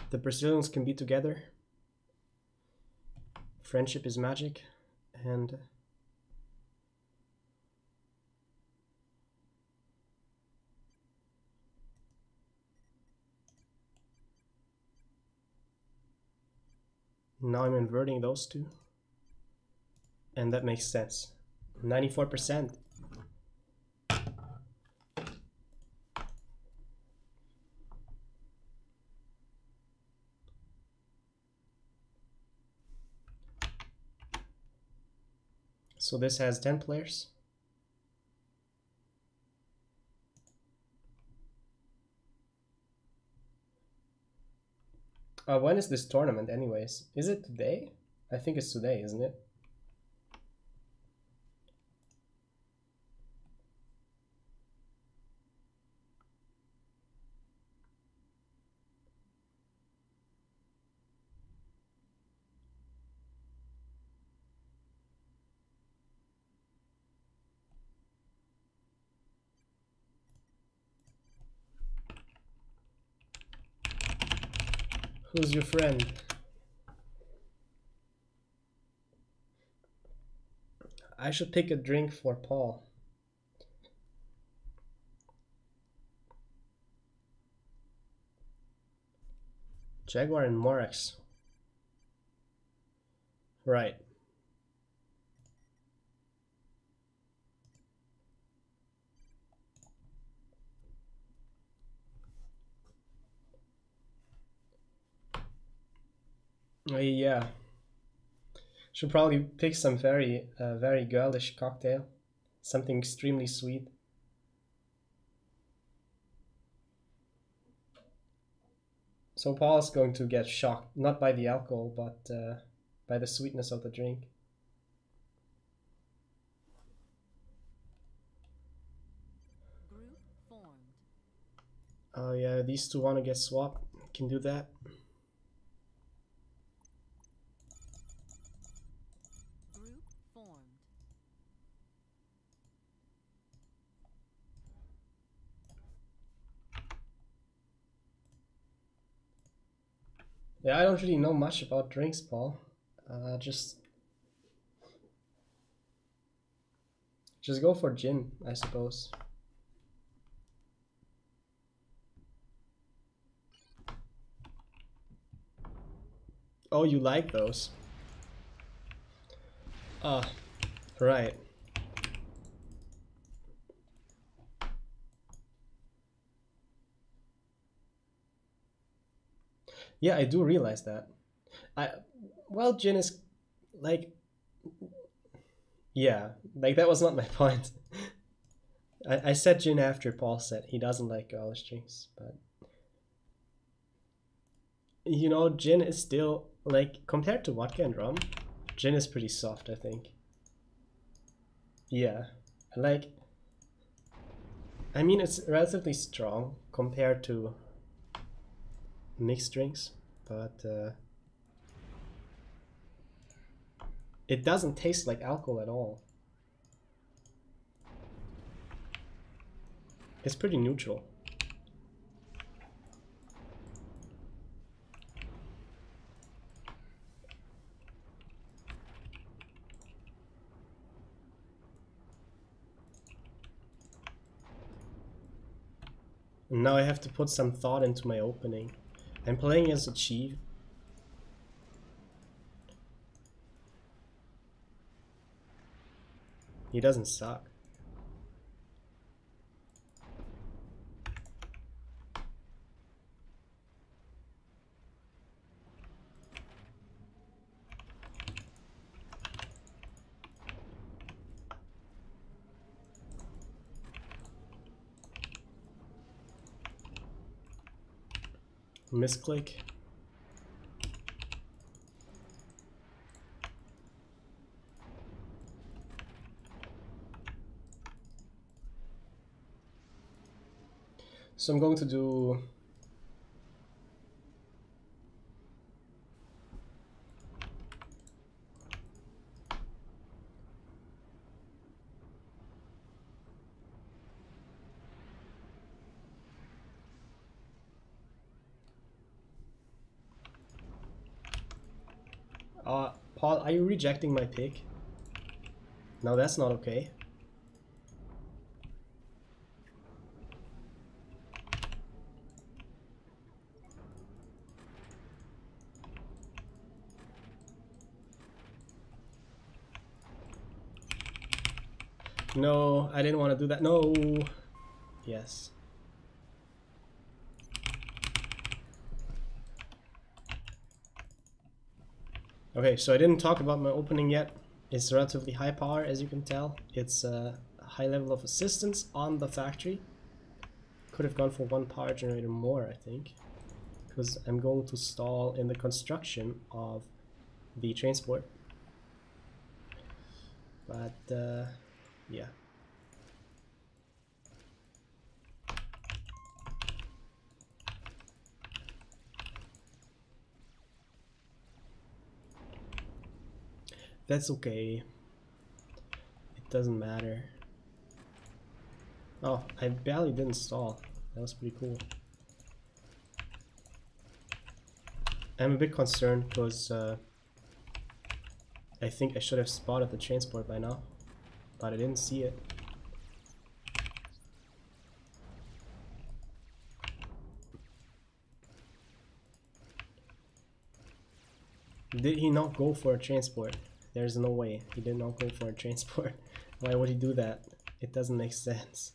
The Brazilians can be together. Friendship is magic. And now I'm inverting those two. And that makes sense. 94%. So this has 10 players. When is this tournament anyways? Is it today? I think it's today, isn't it? Who's your friend? I should pick a drink for Paul. Jaguar and Morax. Right. Yeah. Should probably pick some very girlish cocktail. Something extremely sweet. So Paul is going to get shocked, not by the alcohol, but by the sweetness of the drink. Group formed. Oh yeah, these two want to get swapped. Can do that. Group formed. Yeah, I don't really know much about drinks, Paul. Just go for gin, I suppose. Oh, you like those? Ah, right. Yeah, I do realize that. Well, gin is like, yeah, like that was not my point. I said gin after Paul said he doesn't like girlish drinks, but you know, gin is still like compared to vodka and rum, gin is pretty soft, I think. Yeah, like I mean it's relatively strong compared to mixed drinks, but it doesn't taste like alcohol at all. It's pretty neutral. And now I have to put some thought into my opening. I'm playing as a chief. He doesn't suck. Misclick. So I'm going to do Paul, are you rejecting my pick? No, that's not okay. No, I didn't want to do that. No. Yes. Okay, so I didn't talk about my opening yet. It's relatively high power, as you can tell. It's a high level of assistance on the factory. Could have gone for one power generator more, I think, because I'm going to stall in the construction of the transport. But yeah. That's okay. It doesn't matter. Oh, I barely didn't stall. That was pretty cool. I'm a bit concerned because I think I should have spotted the transport by now, but I didn't see it. Did he not go for a transport? There's no way. He did not go for a transport. Why would he do that? It doesn't make sense.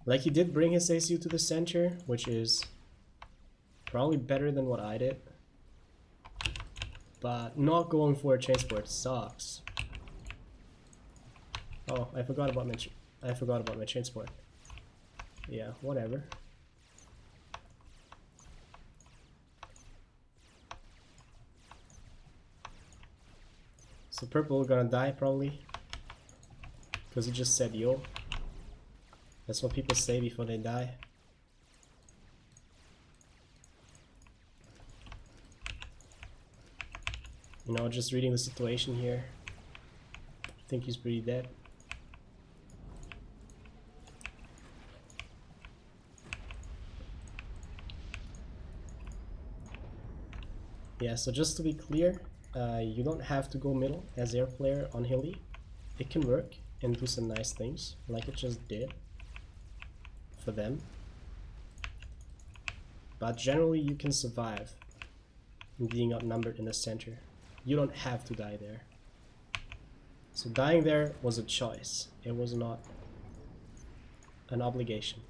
Like, he did bring his ACU to the center, which is probably better than what I did. But not going for a transport sucks. Oh, I forgot about my transport. Yeah, whatever. So purple gonna die probably, because he just said yo. That's what people say before they die. You know, just reading the situation here, I think he's pretty dead. Yeah, so just to be clear, you don't have to go middle as air player on Hilly. It can work and do some nice things, like it just did for them. But generally you can survive being outnumbered in the center. You don't have to die there. So dying there was a choice. It was not an obligation.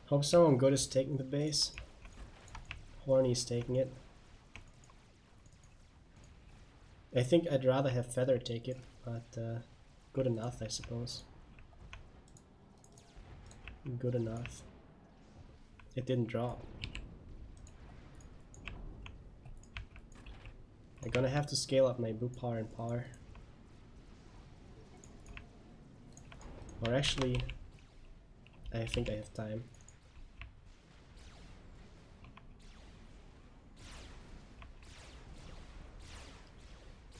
Hope someone good is taking the base. Horny's taking it. I think I'd rather have Feather take it, but good enough, I suppose. Good enough. It didn't drop. I'm gonna have to scale up my blue power and power. Or actually, I think I have time.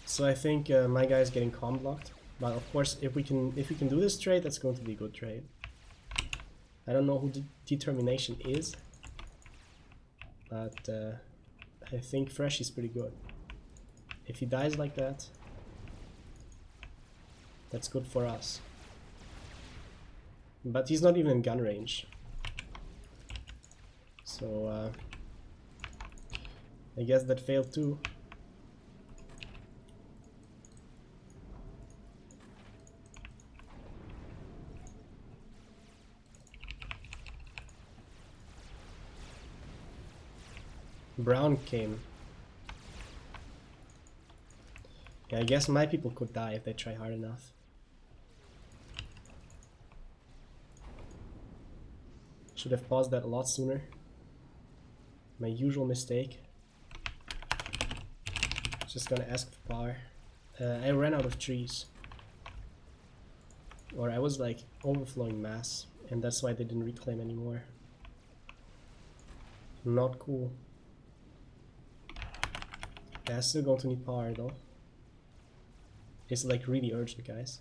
So I think my guy is getting com blocked, but of course if we can do this trade, that's going to be a good trade. I don't know who Determination is, but I think Fresh is pretty good. If he dies like that, that's good for us. But he's not even in gun range, so I guess that failed too. Brown came. Yeah, I guess my people could die if they try hard enough. Should have paused that a lot sooner. My usual mistake. Just gonna ask for power. I ran out of trees. Or I was like overflowing mass, and that's why they didn't reclaim anymore. Not cool. Yeah, I'm still going to need power though. It's like really urgent, guys.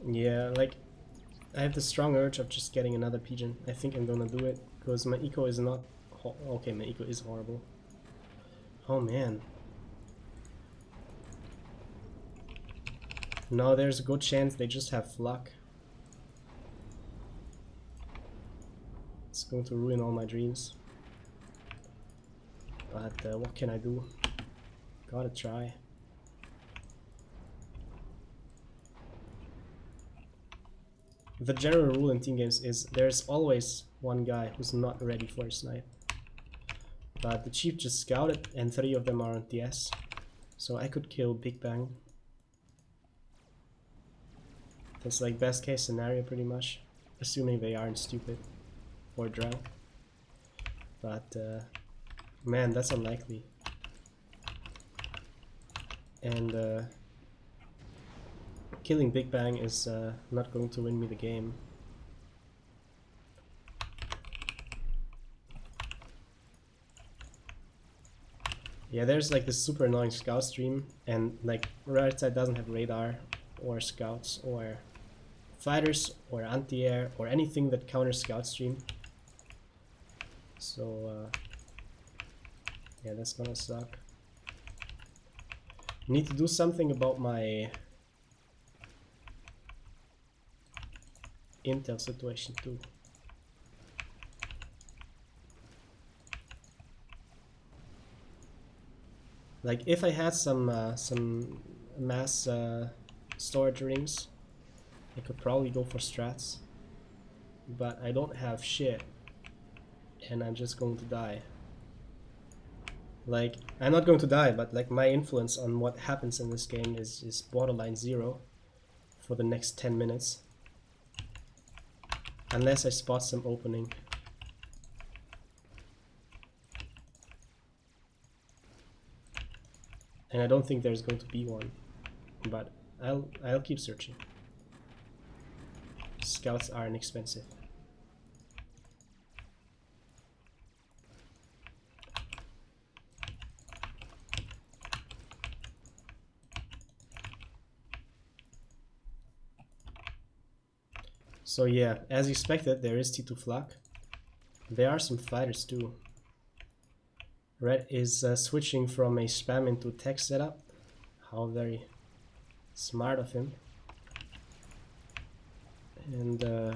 Yeah, like I have the strong urge of just getting another pigeon. I think I'm gonna do it because my eco is not okay. My eco is horrible. Oh man. No, there's a good chance they just have luck. It's going to ruin all my dreams. But what can I do? Gotta try. The general rule in team games is there's always one guy who's not ready for a snipe. But the chief just scouted and 3 of them are on TS. So I could kill Big Bang. That's like best case scenario pretty much. Assuming they aren't stupid or drunk. But man, that's unlikely. And killing Big Bang is not going to win me the game. Yeah, there's like this super annoying scout stream, and like right side doesn't have radar or scouts or fighters or anti-air or anything that counters scout stream. So yeah, that's gonna suck. Need to do something about my intel situation too. Like if I had some mass storage rings, I could probably go for strats, but I don't have shit, and I'm just going to die. Like, I'm not going to die, but like my influence on what happens in this game is borderline 0 for the next 10 minutes. Unless I spot some opening. And I don't think there's going to be one, but I'll keep searching. Scouts are inexpensive. So yeah, as expected, there is T2 Flak. There are some fighters too. Red is switching from a spam into tech setup. How very smart of him. And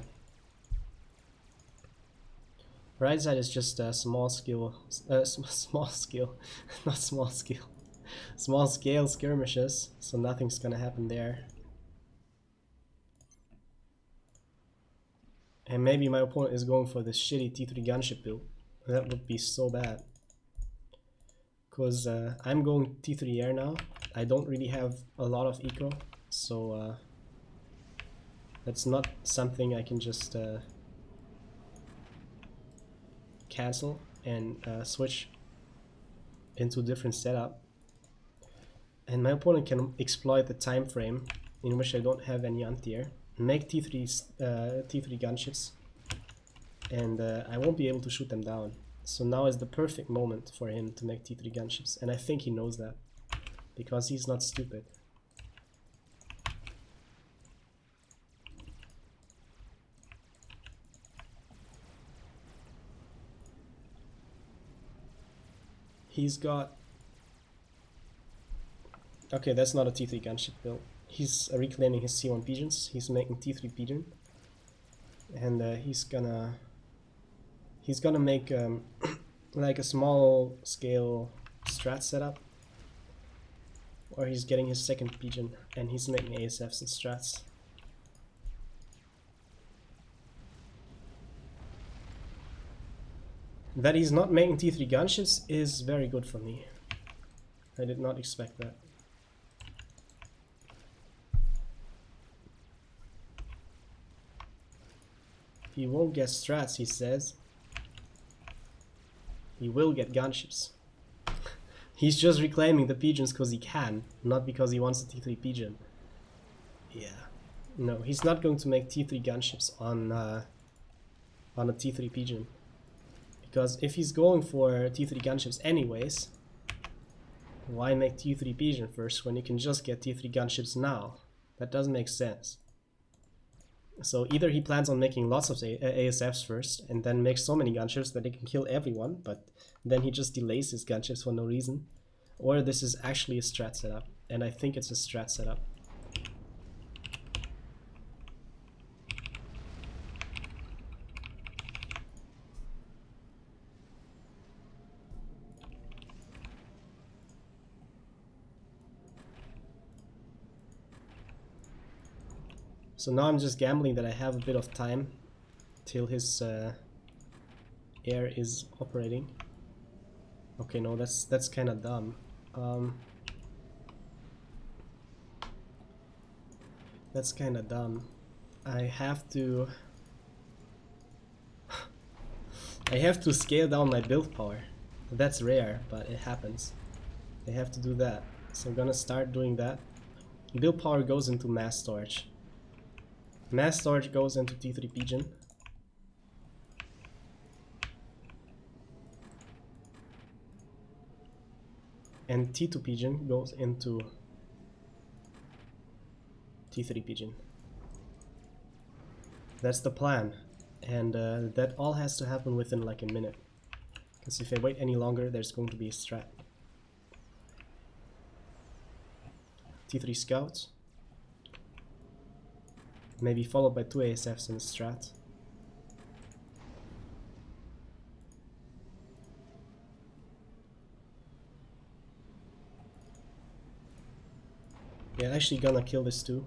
right side is just a small skill, small skill, not small skill, small scale skirmishes. So nothing's gonna happen there. And maybe my opponent is going for this shitty T3 gunship build. That would be so bad. Because I'm going T3 air now. I don't really have a lot of eco. So that's not something I can just cancel and switch into a different setup. And my opponent can exploit the time frame in which I don't have any anti-air. Make T3 gunships, and I won't be able to shoot them down. So now is the perfect moment for him to make T3 gunships, and I think he knows that because he's not stupid. He's got... Okay, that's not a T3 gunship build. He's reclaiming his C1 pigeons. He's making T3 pigeon. And he's gonna make like a small scale strat setup. Or he's getting his second pigeon and he's making ASFs and strats. That he's not making T3 gunships is very good for me. I did not expect that. He won't get strats, he says. He will get gunships. He's just reclaiming the pigeons because he can, not because he wants a T3 pigeon. Yeah. No, he's not going to make T3 gunships on a T3 pigeon. Because if he's going for T3 gunships anyways, why make T3 pigeon first when you can just get T3 gunships now? That doesn't make sense. So either he plans on making lots of ASFs first and then makes so many gunships that he can kill everyone, but then he just delays his gunships for no reason. Or this is actually a strat setup, and I think it's a strat setup. So now I'm just gambling that I have a bit of time till his air is operating. Okay, no, that's kind of dumb. That's kind of dumb. I have to scale down my build power. That's rare, but it happens. I have to do that. So I'm gonna start doing that. Build power goes into mass storage. Mass storage goes into T3 pigeon. And T2 pigeon goes into T3 pigeon. That's the plan. And that all has to happen within like a minute. Because if I wait any longer, there's going to be a strat. T3 scouts. Maybe followed by 2 ASFs and a strat. Yeah, actually gonna kill this too.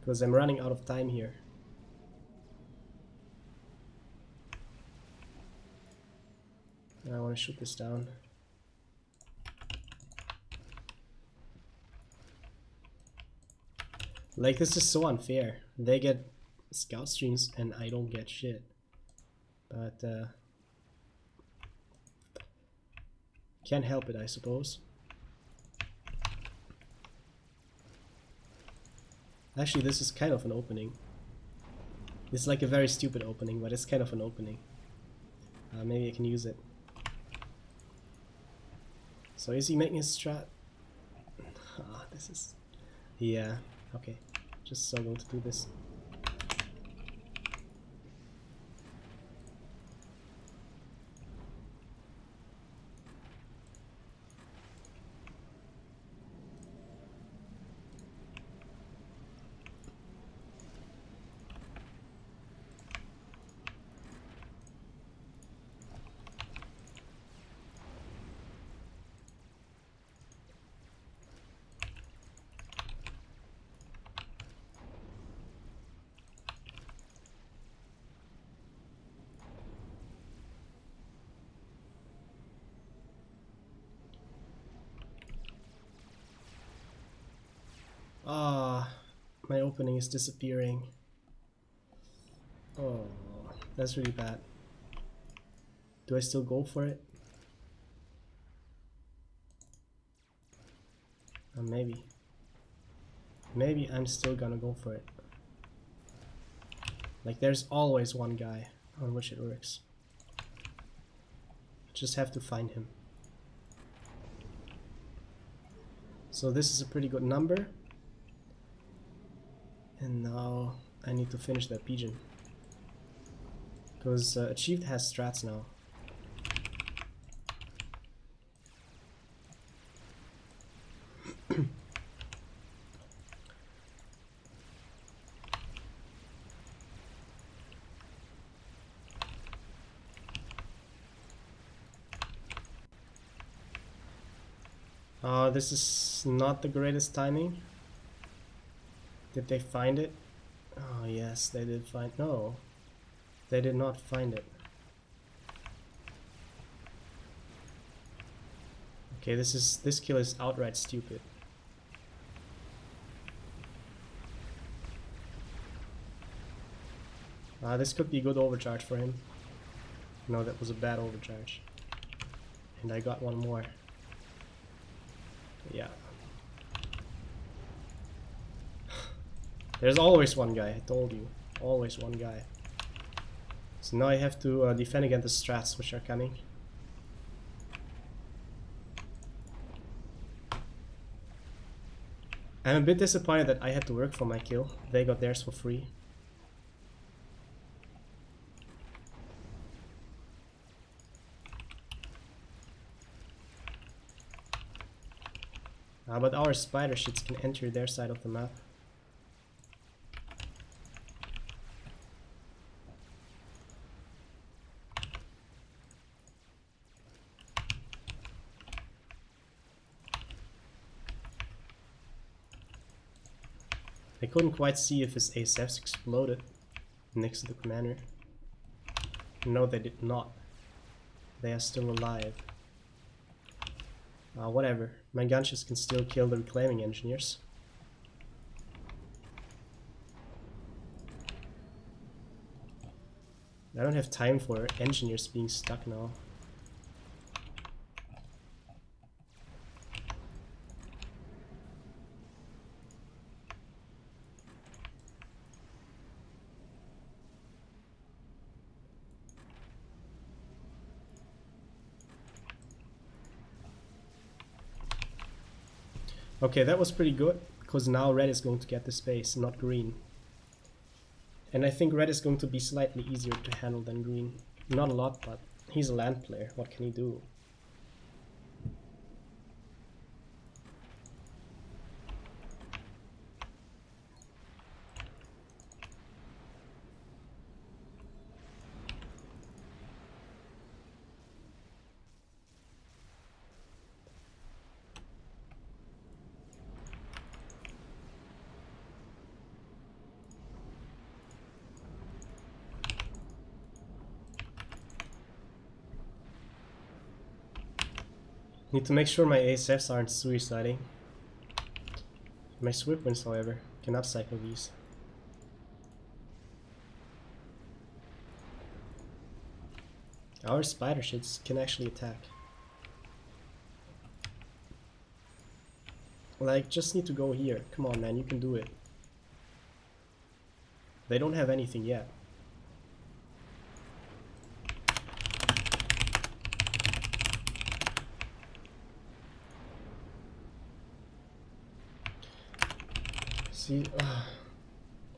Because I'm running out of time here. And I want to shoot this down. Like, this is so unfair. They get scout streams and I don't get shit. But can't help it, I suppose. Actually, this is kind of an opening. It's like a very stupid opening, but it's kind of an opening. Maybe I can use it. So is he making a strat? Ah, this is... Yeah, okay. Just so going to do this. Ah, my opening is disappearing. Oh, that's really bad. Do I still go for it? Maybe. Maybe I'm still gonna go for it. Like, there's always one guy on which it works. Just have to find him. So this is a pretty good number. And now I need to finish that pigeon. Because Achieved has strats now. This is not the greatest timing. Did they find it? Oh yes, they did find. No, they did not find it. Okay, this kill is outright stupid. This could be a good overcharge for him. No, that was a bad overcharge. And I got one more. Yeah. There's always one guy, I told you. Always one guy. So now I have to defend against the strats which are coming. I'm a bit disappointed that I had to work for my kill. They got theirs for free. But our spider shits can enter their side of the map. I couldn't quite see if his ASFs exploded next to the commander. No, they did not. They are still alive. Whatever. My gunshots can still kill the reclaiming engineers. I don't have time for engineers being stuck now. Okay, that was pretty good, because now red is going to get the space, not green. And I think red is going to be slightly easier to handle than green. Not a lot, but he's a land player, what can he do? Need to make sure my ASFs aren't suiciding. My swift wins, however, can upcycle these. Our spider shits can actually attack. Like, just need to go here. Come on, man, you can do it. They don't have anything yet. See,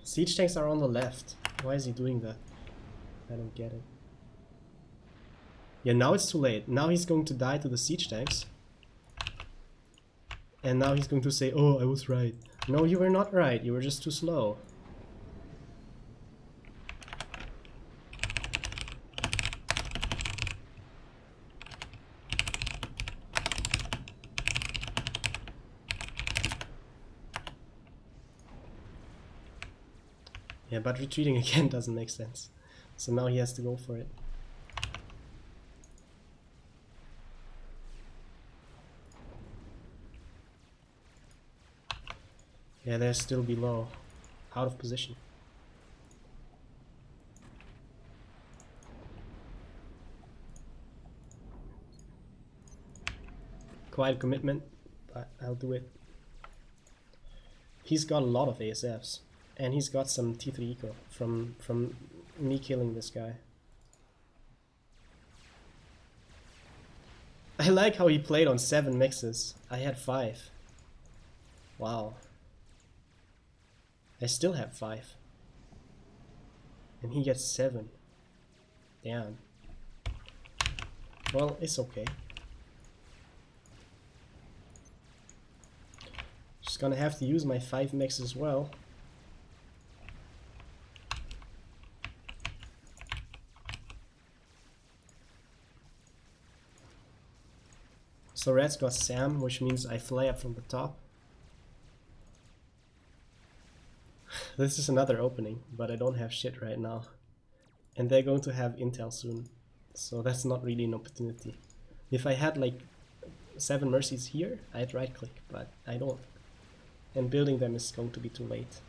siege tanks are on the left. Why is he doing that? I don't get it. Yeah, now it's too late. Now he's going to die to the siege tanks. And now he's going to say, oh, I was right. No, you were not right. You were just too slow. Yeah, but retreating again doesn't make sense. So now he has to go for it. Yeah, they're still below. Out of position. Quite a commitment, but I'll do it. He's got a lot of ASFs. And he's got some T3 eco from me killing this guy. I like how he played on 7 mixes. I had 5. Wow. I still have 5. And he gets 7. Damn. Well, it's okay. Just gonna have to use my 5 mix as well. So red's got Sam, which means I fly up from the top. This is another opening, but I don't have shit right now. And they're going to have intel soon, so that's not really an opportunity. If I had like 7 mercies here, I'd right click, but I don't. And building them is going to be too late.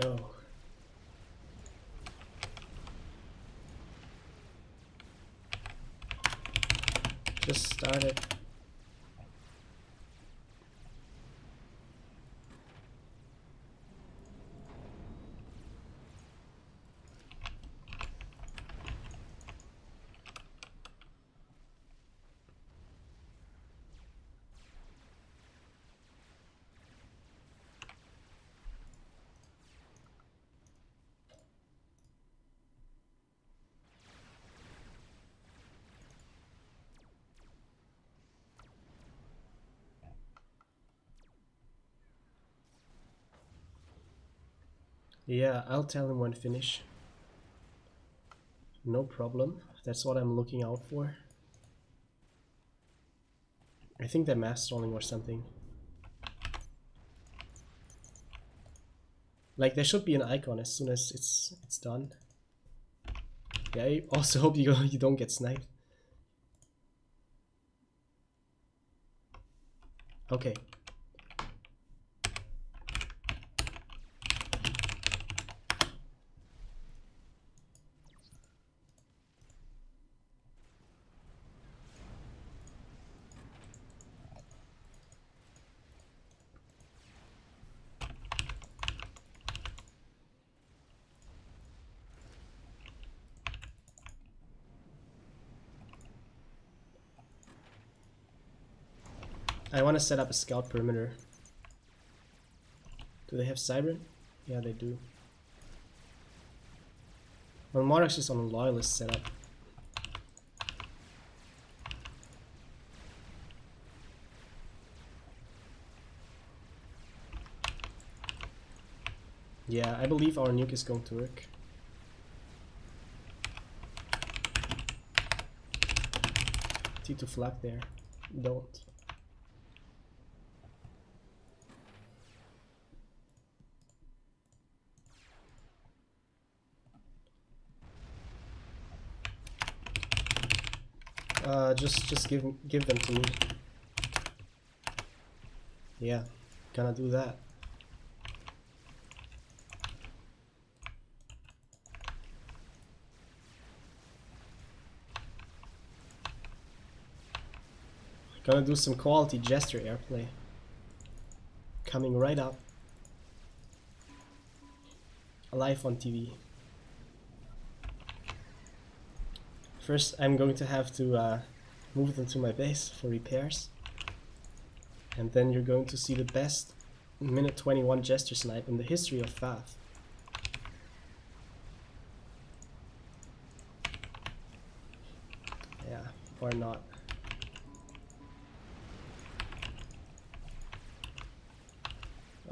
No. Just started. Yeah, I'll tell him when finish. No problem. That's what I'm looking out for. I think they're mass stalling or something. Like there should be an icon as soon as it's done. Yeah, I also hope you don't get sniped. Okay. I want to set up a scout perimeter. Do they have Siren? Yeah, they do. Well, Monarch's is on a loyalist setup. Yeah, I believe our nuke is going to work. T2 flag there. Don't. Just give them to me. Yeah, gonna do that. Gonna do some quality gesture airplay. Coming right up. Live on TV. First, I'm going to have to move them to my base for repairs. And then you're going to see the best minute 21 gesture snipe in the history of FAF. Yeah, or not.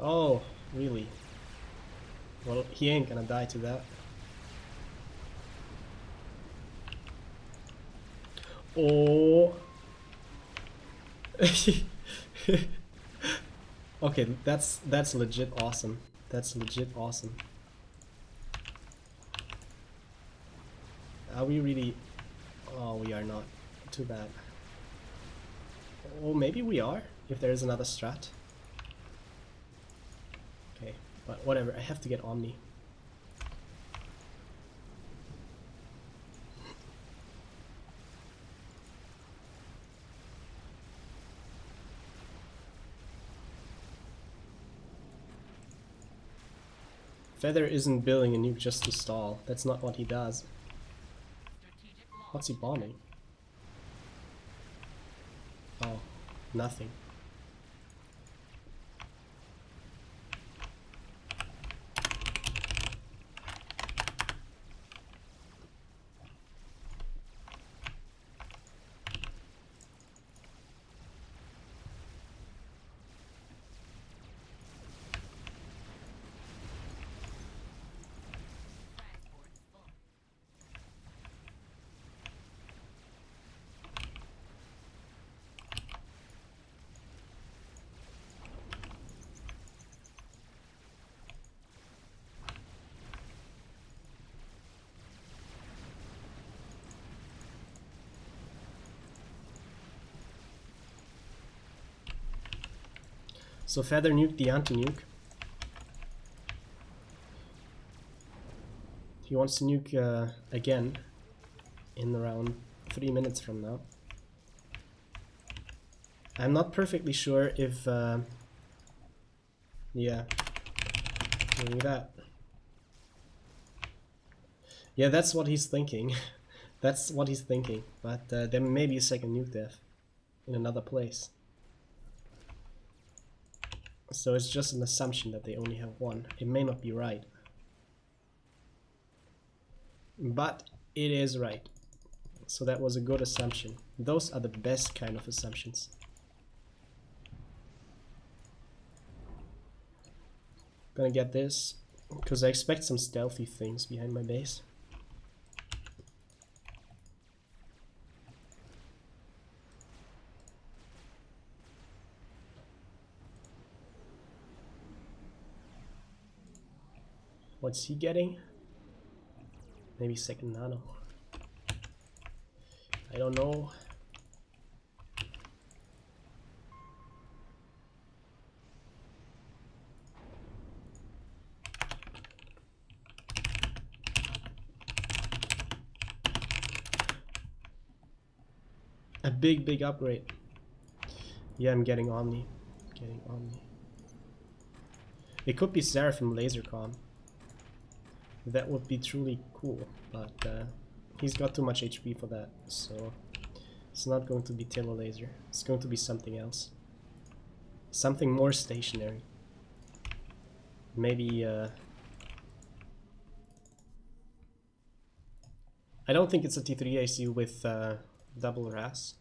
Oh, really? Well, he ain't gonna die to that. Oh. Okay, that's legit awesome. That's legit awesome. Are we really? Oh, we are not. Too bad. Oh, maybe we are, if there is another strat. Okay, but whatever, I have to get Omni. Feather isn't building a nuke just to stall. That's not what he does. Strategic What's he bombing? Oh, nothing. So Feather nuked the anti-nuke. He wants to nuke again in around 3 minutes from now. I'm not perfectly sure if... yeah, doing that. Yeah, that's what he's thinking. That's what he's thinking. But there may be a second nuke death in another place. So it's just an assumption that they only have one. It may not be right. But it is right. So that was a good assumption. Those are the best kind of assumptions. Gonna get this, because I expect some stealthy things behind my base. What's he getting? Maybe second nano. I don't know. A big upgrade. Yeah, I'm getting Omni. Getting Omni. It could be Seraphim Lasercom. That would be truly cool, but he's got too much HP for that, so it's not going to be Tiller Laser. It's going to be something else. Something more stationary. Maybe I don't think it's a T3 AC with double RAS.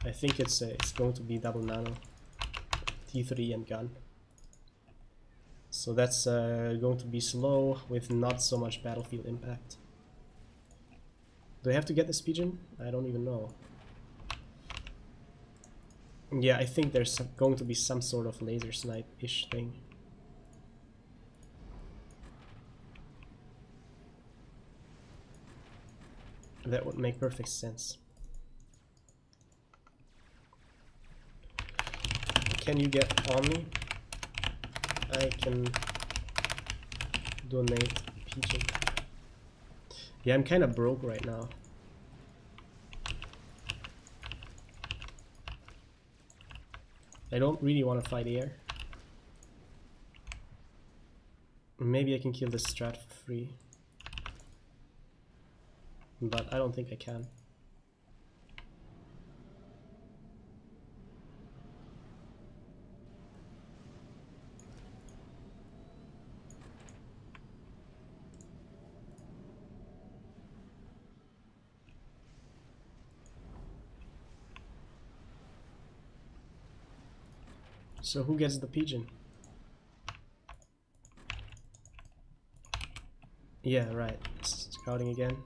I think it's going to be double nano, T3 and gun. So that's going to be slow with not so much battlefield impact. Do I have to get this pigeon? I don't even know. Yeah, I think there's going to be some sort of laser snipe-ish thing. That would make perfect sense. Can you get Omni? I can donate pigeon. Yeah, I'm kind of broke right now. I don't really want to fight air. Maybe I can kill this strat for free. But I don't think I can. So who gets the pigeon? Yeah, right. Scouting again.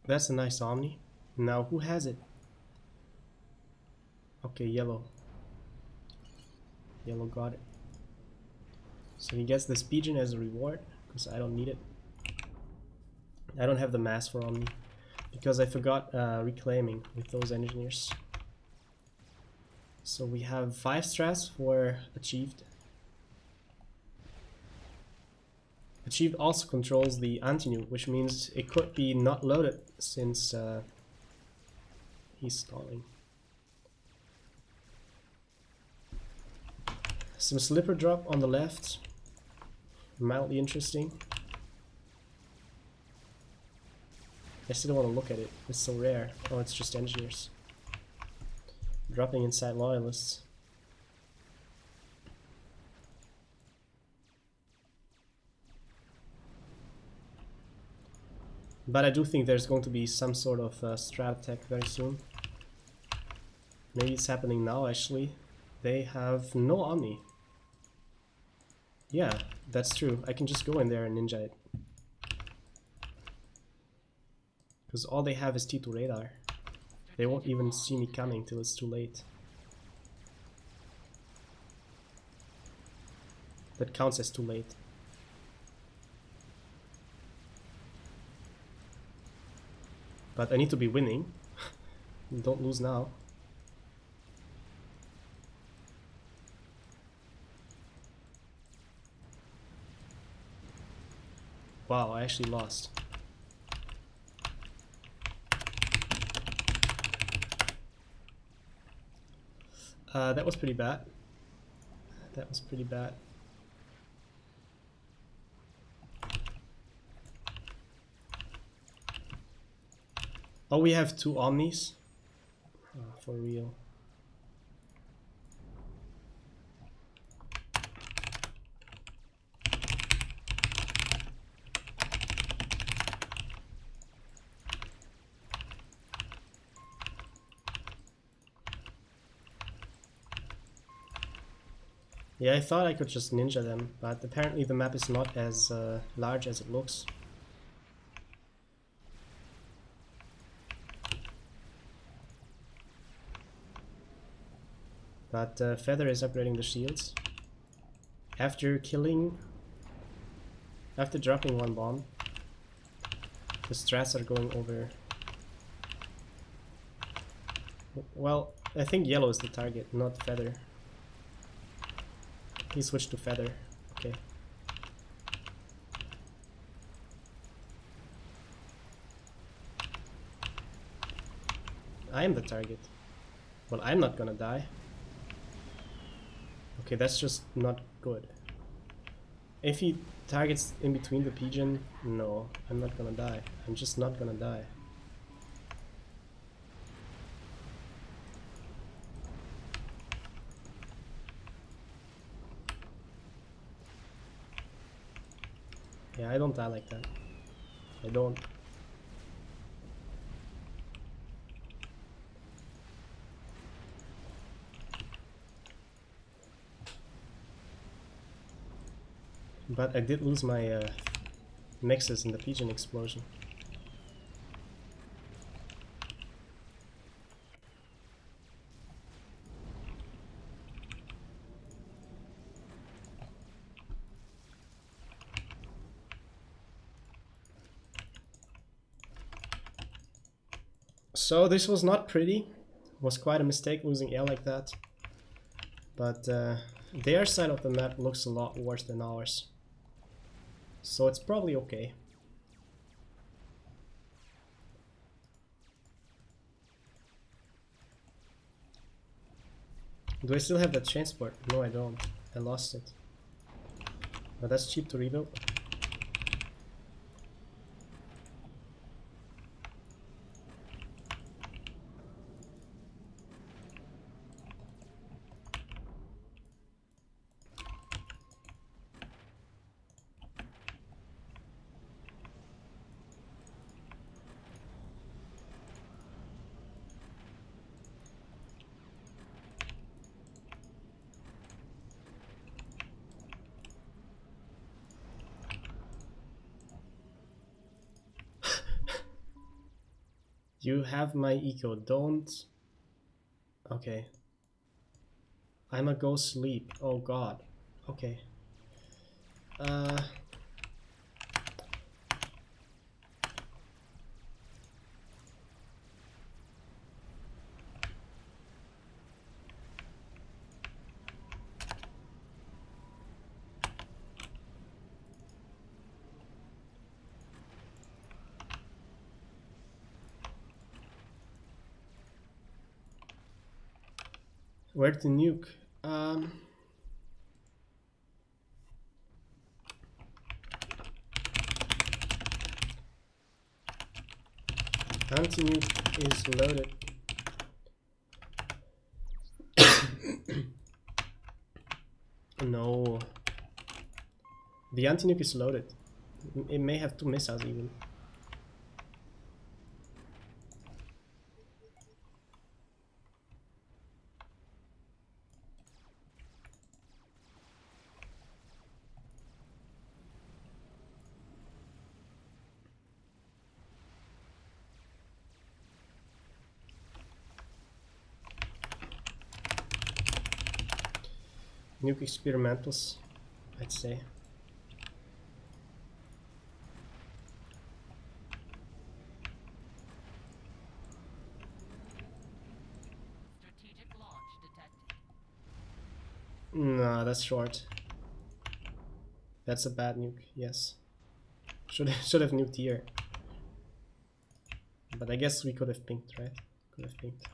That's a nice Omni. Now who has it? Okay, yellow. Yellow got it. So he gets this pigeon as a reward, because I don't need it. I don't have the mass for Omni, because I forgot reclaiming with those engineers. So we have 5 strats for achieved. Achieved also controls the anti-nuke, which means it could be not loaded since he's stalling. Some slipper drop on the left, mildly interesting. I still don't want to look at it, it's so rare. Oh, it's just engineers. Dropping inside loyalists. But I do think there's going to be some sort of strat attack very soon. Maybe it's happening now actually. They have no Omni. Yeah, that's true. I can just go in there and ninja it. Because all they have is T2 radar. They won't even see me coming till it's too late. That counts as too late. But I need to be winning. Don't lose now. Wow, I actually lost. That was pretty bad. That was pretty bad. Oh, we have 2 Omnis? Oh, for real. Yeah, I thought I could just ninja them, but apparently the map is not as large as it looks. But Feather is upgrading the shields. After dropping 1 bomb, the strats are going over. Well, I think yellow is the target, not Feather. He switched to Feather. Okay. I am the target. Well, I'm not gonna die. Okay, that's just not good. If he targets in between the pigeon, no, I'm not gonna die. I'm just not gonna die. Yeah, I don't die like that. I don't. But I did lose my mixes in the pigeon explosion. So this was not pretty. It was quite a mistake losing air like that. But their side of the map looks a lot worse than ours. So it's probably okay. Do I still have that transport? No, I don't. I lost it. But that's cheap to rebuild. You have my eco, don't... Okay. I'ma go sleep. Oh god. Okay. Where to nuke? Anti-nuke is loaded. No. The anti-nuke is loaded. It may have 2 missiles even. Nuke experimentals, I'd say. Strategic launch detected. Nah, that's short. That's a bad nuke, yes. Should have nuked here. But I guess we could have pinked, right? Could have pinked.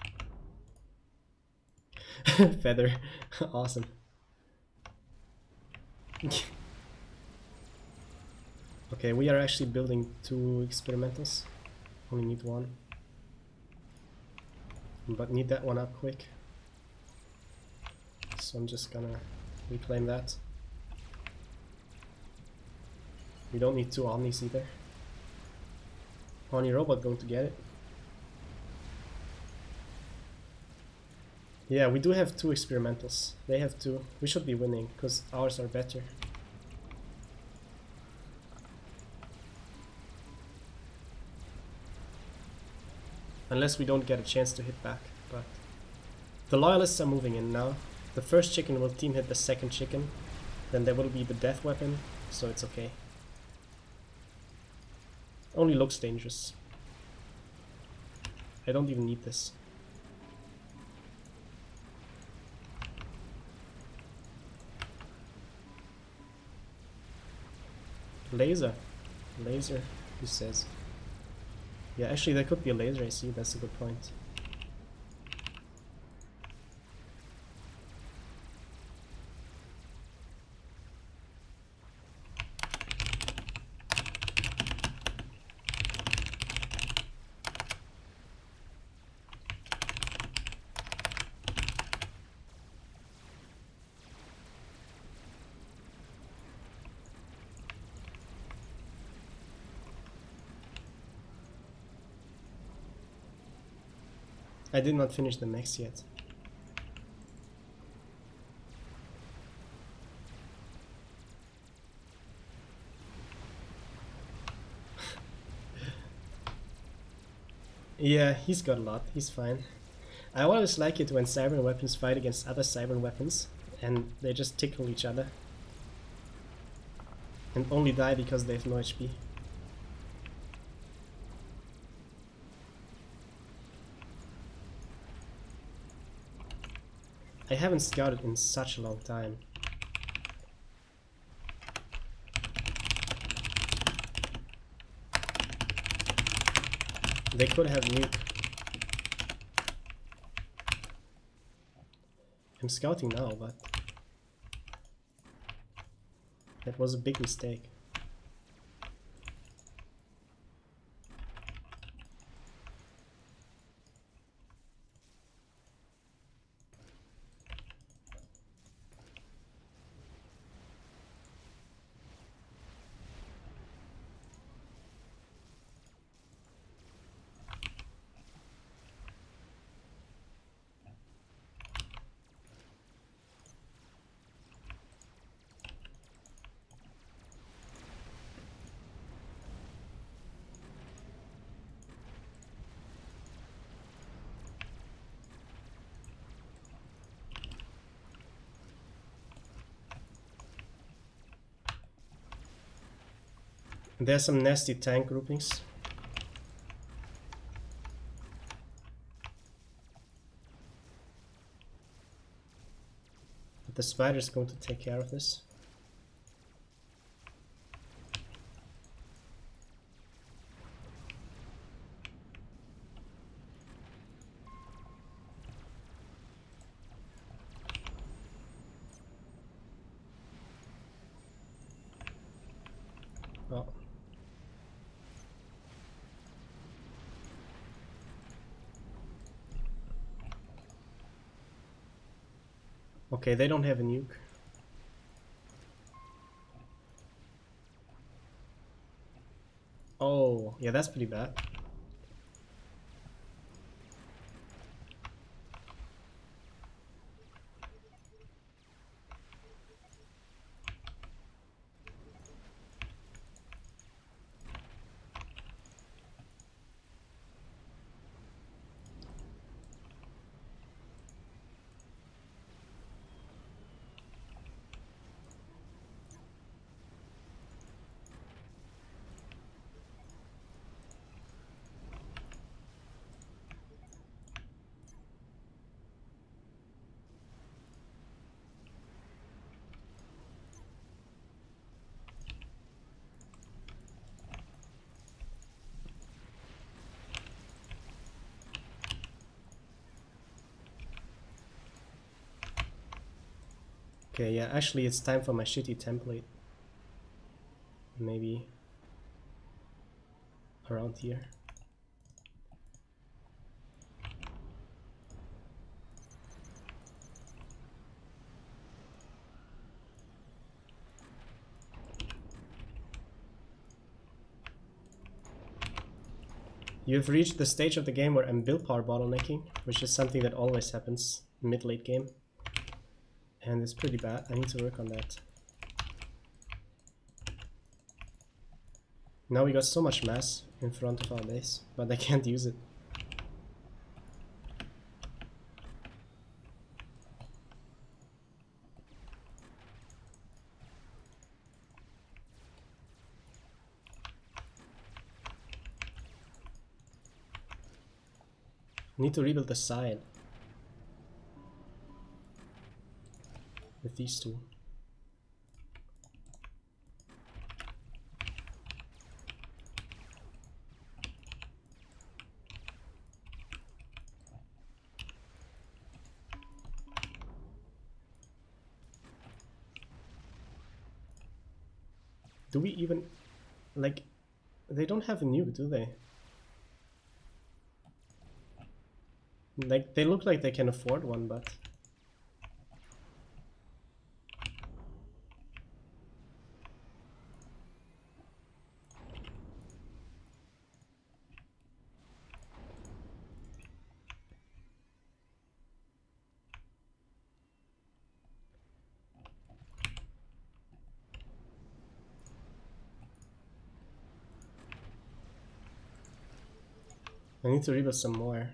Feather. Awesome. Okay, we are actually building 2 experimentals. Only need 1. But need that one up quick. So I'm just gonna reclaim that. We don't need 2 Omnis either. Omni robot going to get it. Yeah, we do have 2 experimentals. They have 2. We should be winning, because ours are better. Unless we don't get a chance to hit back, but... The loyalists are moving in now. The first chicken will team hit the second chicken. Then there will be the death weapon, so it's okay. Only looks dangerous. I don't even need this. Laser. Laser, he says. Yeah, actually there could be a laser, I see, that's a good point. I did not finish the mechs yet. Yeah, he's got a lot, he's fine. I always like it when cyber weapons fight against other cyber weapons and they just tickle each other. And only die because they have no HP. I haven't scouted in such a long time. They could have nuke. I'm scouting now, but that was a big mistake. There's some nasty tank groupings. But the spider's going to take care of this. Okay, they don't have a nuke. Oh, yeah, that's pretty bad. Okay, yeah, actually it's time for my shitty template. Maybe around here. You've reached the stage of the game where I'm build power bottlenecking, which is something that always happens mid-late game. And it's pretty bad. I need to work on that. Now we got so much mass in front of our base, but I can't use it. Need to rebuild the side with these two. Do we even, like, they don't have a nuke, do they? Like, they look like they can afford one, but... I need to rebuild some more.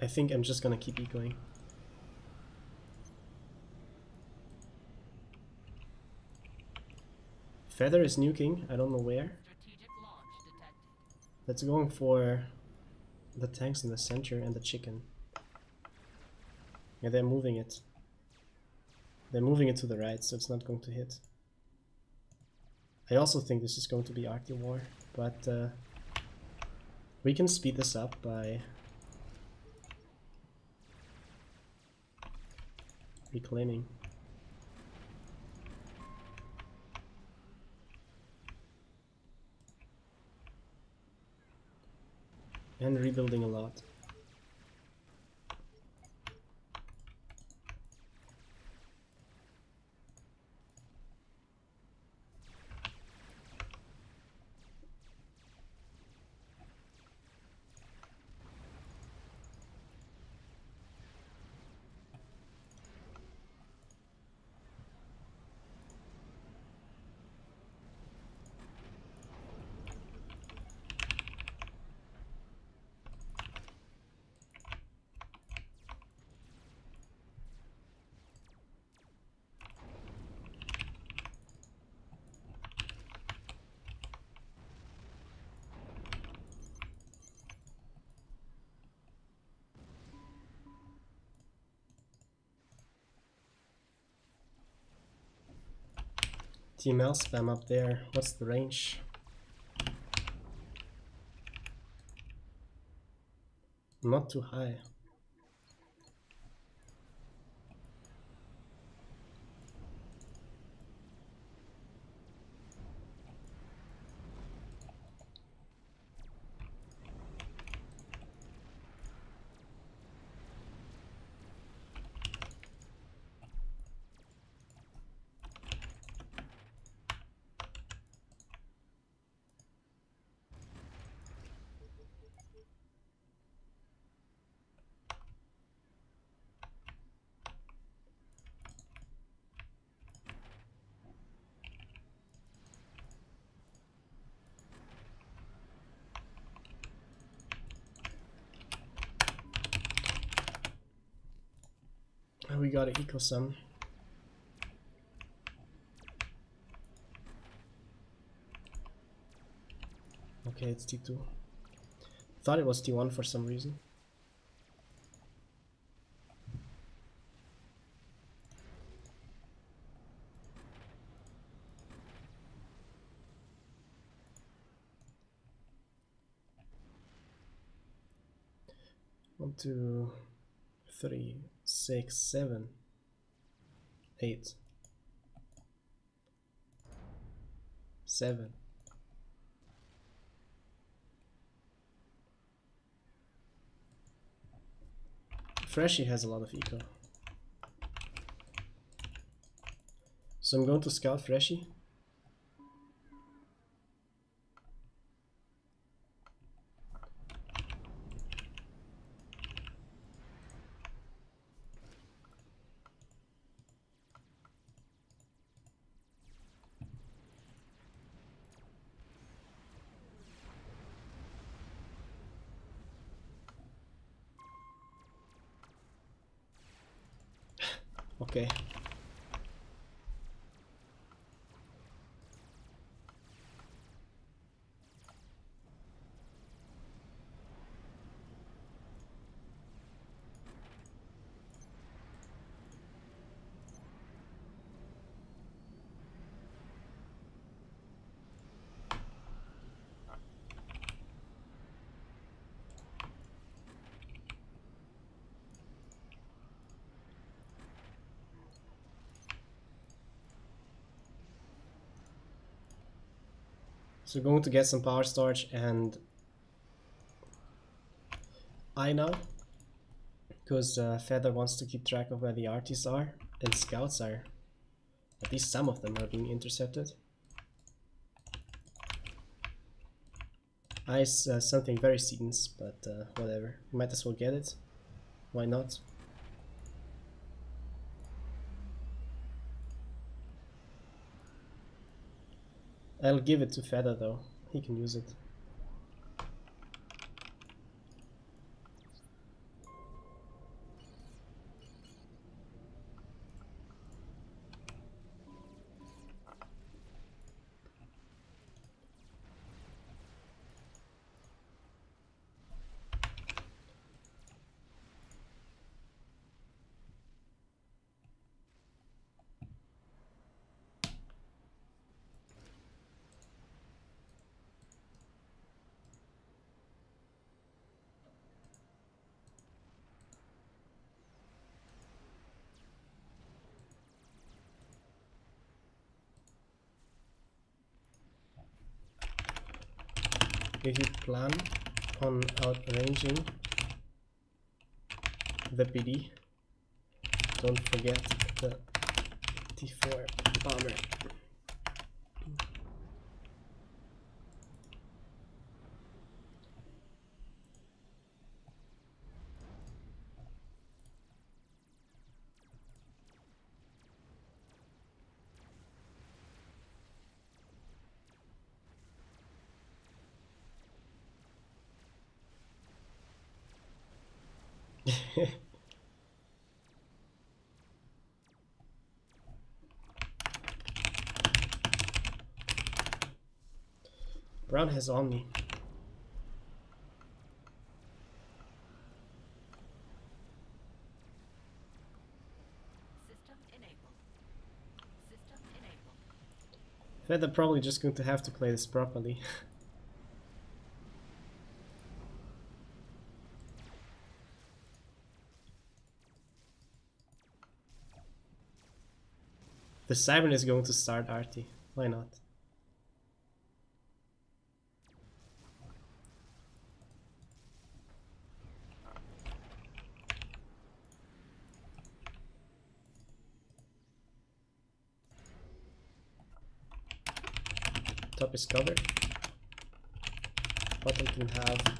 I think I'm just gonna keep ecoing. Feather is nuking, I don't know where. Strategic launch detected. Let's go for the tanks in the center and the chicken. Yeah, they're moving it. They're moving it to the right, so it's not going to hit. I also think this is going to be Arctic War, but we can speed this up by reclaiming. And rebuilding a lot. TML spam up there. What's the range? Not too high. We got an eco sum. Okay, it's T2. Thought it was T1 for some reason. One, two, 3, 6, 7, 8, 7. Freshie has a lot of eco. So I'm going to scout Freshie. Okay. So we're going to get some power storage and I now, because Feather wants to keep track of where the artists are, and scouts are, at least some of them are being intercepted. Ice something very Sedans, but whatever, might as well get it. Why not? I'll give it to Feather though, he can use it. If you plan on outranging the PD, don't forget the T4 bomber. Brown has on me. System enabled. System enabled. Feather probably just going to have to play this properly. The Siren is going to start Artie. Why not? Top is covered. Bottom can have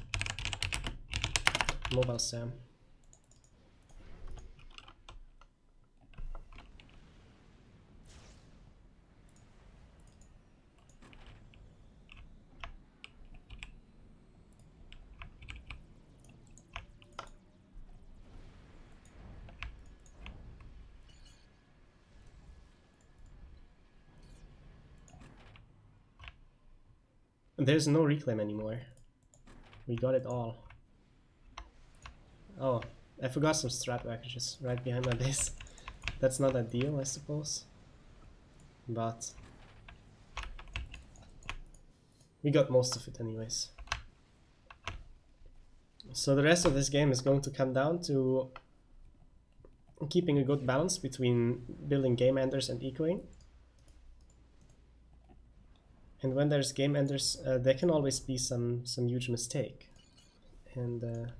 Mobile Sam. There's no reclaim anymore. We got it all. Oh, I forgot some strat packages right behind my base. That's not ideal, I suppose. But we got most of it anyways. So the rest of this game is going to come down to keeping a good balance between building game enders and ecoing. And when there's game enders, there can always be some huge mistake. And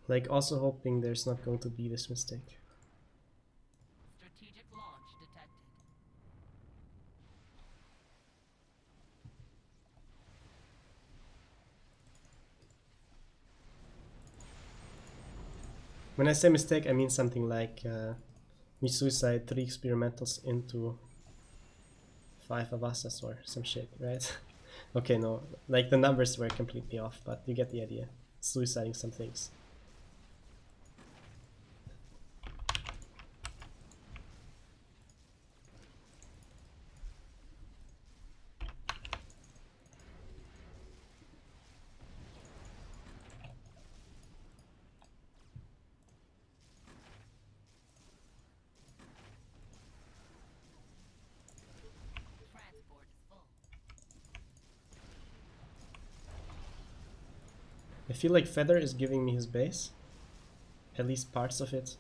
like also hoping there's not going to be this mistake. Strategic launch detected. When I say mistake, I mean something like we suicide 3 experimentals into 5 Avasas or some shit, right? Okay, no, like the numbers were completely off, but you get the idea. Suiciding some things. Transport is full. I feel like Feather is giving me his base. At least parts of it.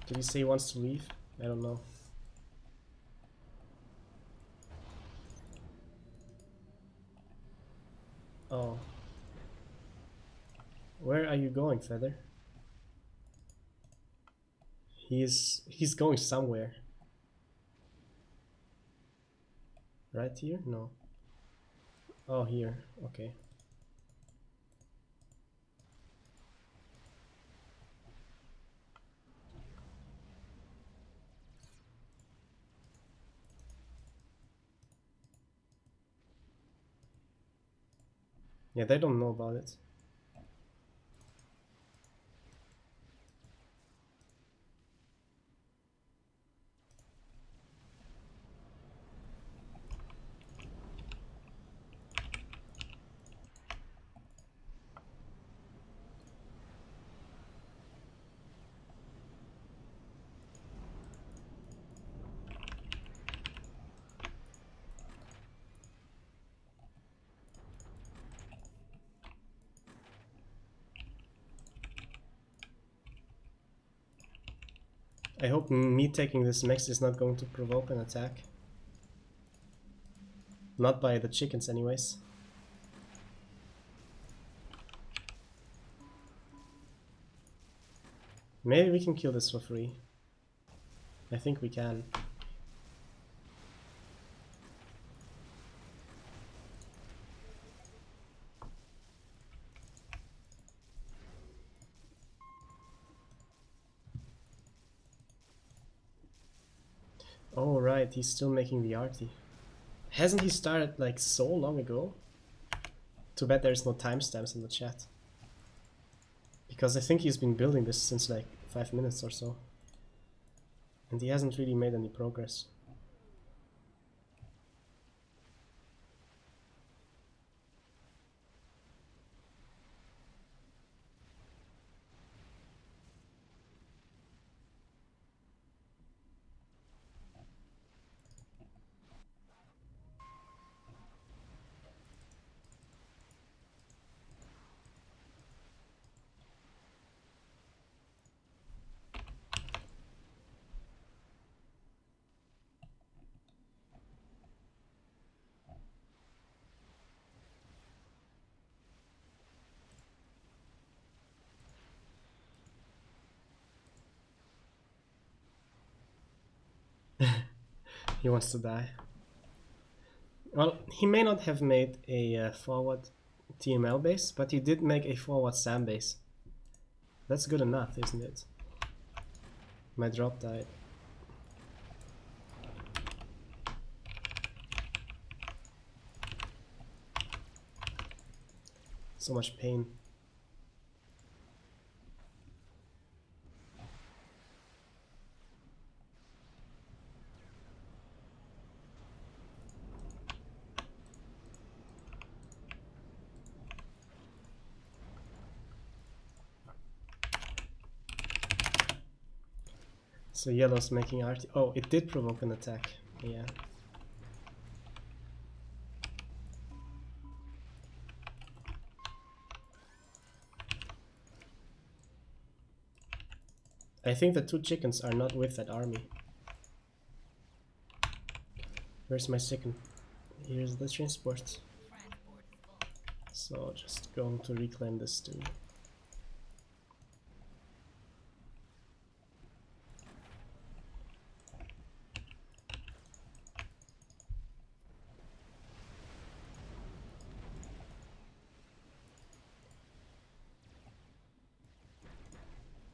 Did he say he wants to leave? I don't know. Oh. Where are you going, Feather? He's going somewhere. Right here? No. Oh, here. Okay. Yeah, they don't know about it. I hope me taking this mix is not going to provoke an attack. Not by the chickens anyways. Maybe we can kill this for free. I think we can. Oh right, he's still making the arty. Hasn't he started like so long ago? Too bad there's no timestamps in the chat. Because I think he's been building this since like 5 minutes or so. And he hasn't really made any progress. He wants to die. Well, he may not have made a forward TML base, but he did make a forward SAM base. That's good enough, isn't it? My drop died. So much pain. So yellow's making RT. Oh, it did provoke an attack. Yeah. I think the 2 chickens are not with that army. Where's my second? Here's the transport. Transport is full. So just going to reclaim this too.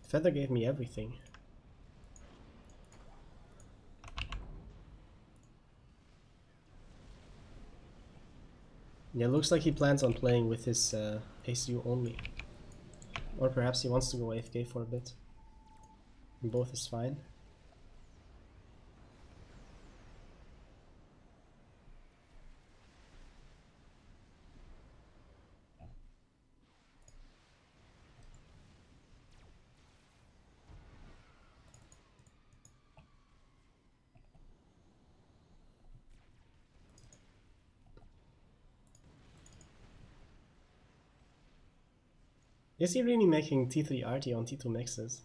Feather gave me everything. Yeah, looks like he plans on playing with his ACU only. Or perhaps he wants to go AFK for a bit. Both is fine. Is he really making T3 RT on T2 mixes?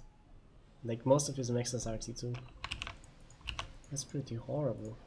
Like most of his mixes are T2. That's pretty horrible.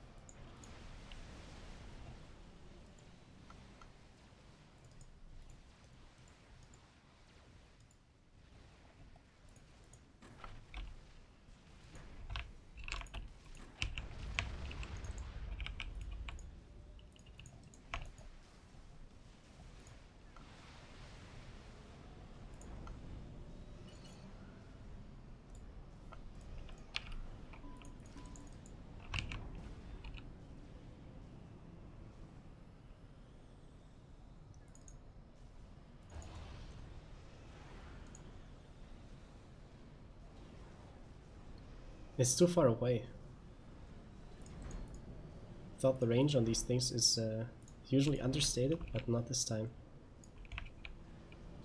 It's too far away. Thought the range on these things is usually understated, but not this time.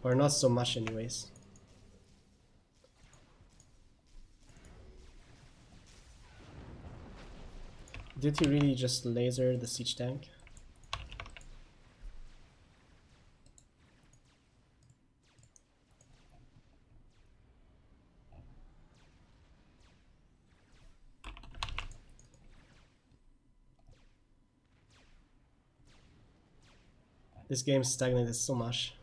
Or not so much anyways. Did he really just laser the siege tank? This game stagnated so much.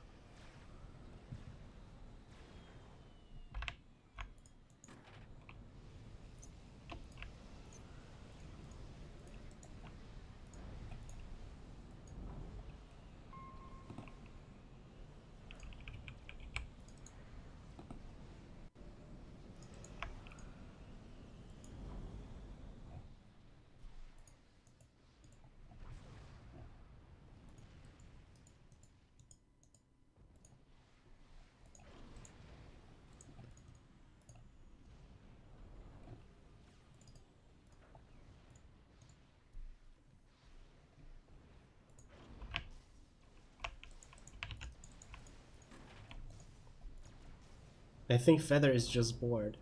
I think Feather is just bored.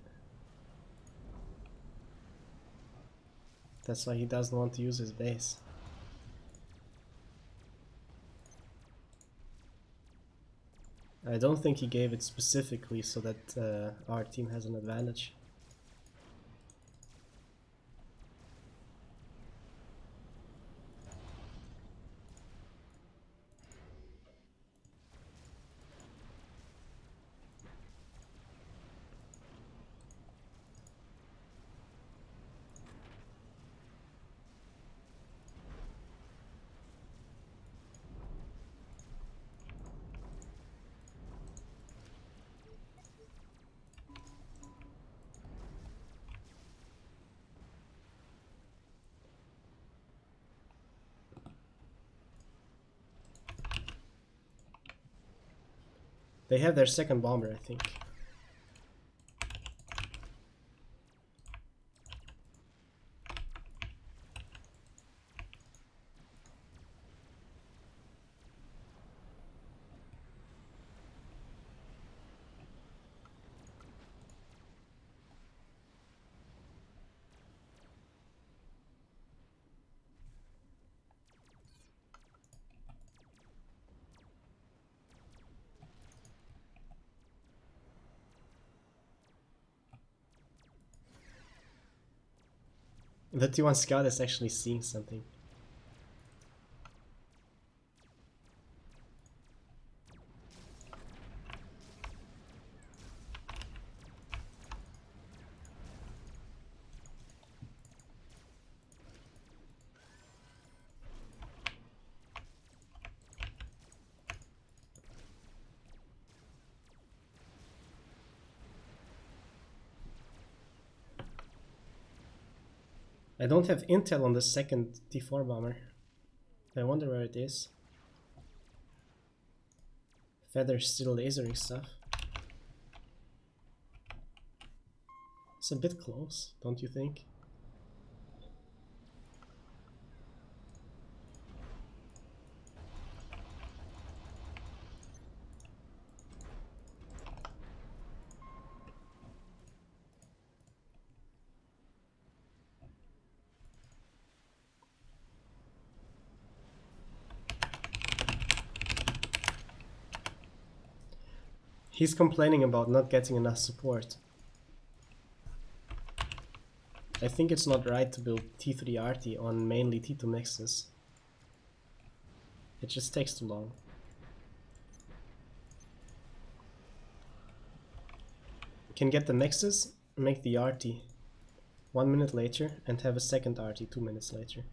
That's why he doesn't want to use his base. I don't think he gave it specifically so that our team has an advantage. They have their second bomber, I think. The T1 scout is actually seeing something. I don't have intel on the second T4 bomber. I wonder where it is. Feather's still lasering stuff. It's a bit close, don't you think? He's complaining about not getting enough support. I think it's not right to build T3 RT on mainly T2 mixes. It just takes too long. Can get the mixes, make the RT 1 minute later and have a second RT 2 minutes later.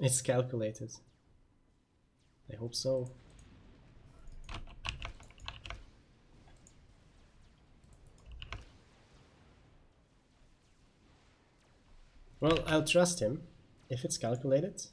It's calculated. I hope so. Well, I'll trust him if it's calculated.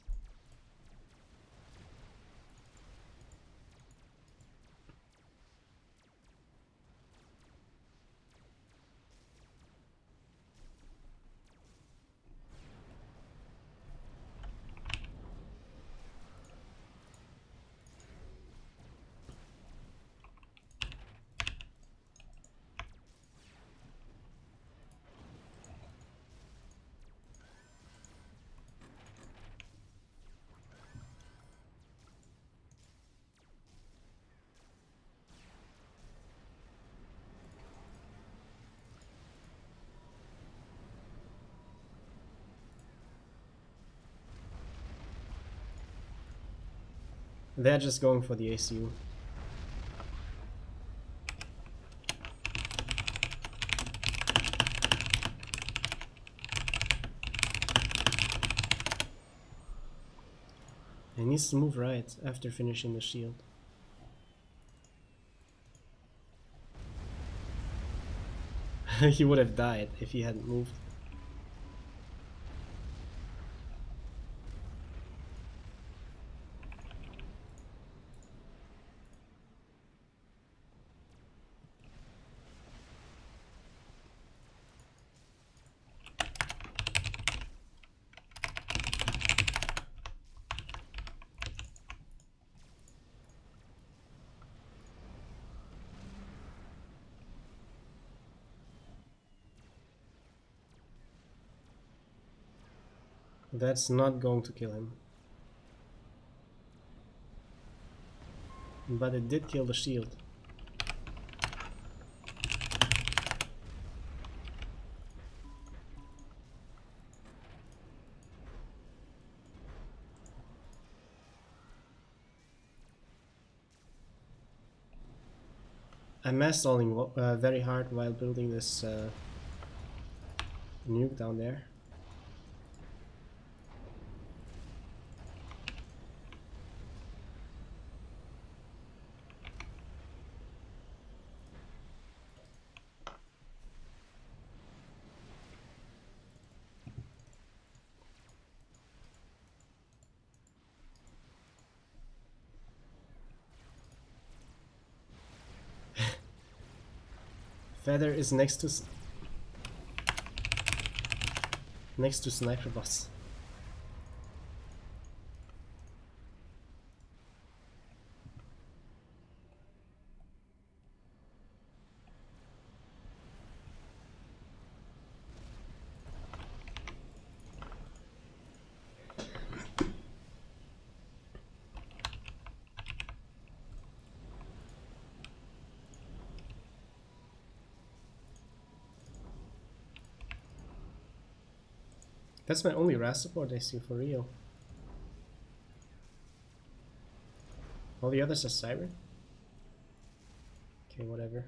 They're just going for the ACU. He needs to move right after finishing the shield. He would have died if he hadn't moved. That's not going to kill him. But it did kill the shield. I'm mass stalling very hard while building this nuke down there. Feather is next to sniper bots. That's my only RAS support I see for real. All the others are Siren? Okay, whatever.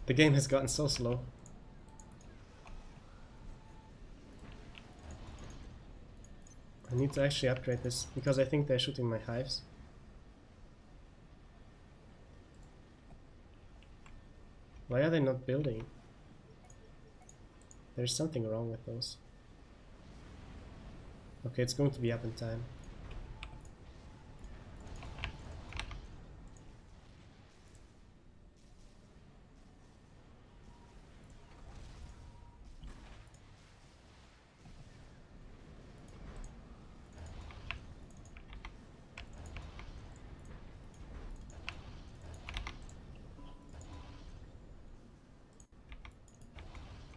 The game has gotten so slow. I need to actually upgrade this because I think they're shooting my hives. Why are they not building? There's something wrong with those. Okay, it's going to be up in time.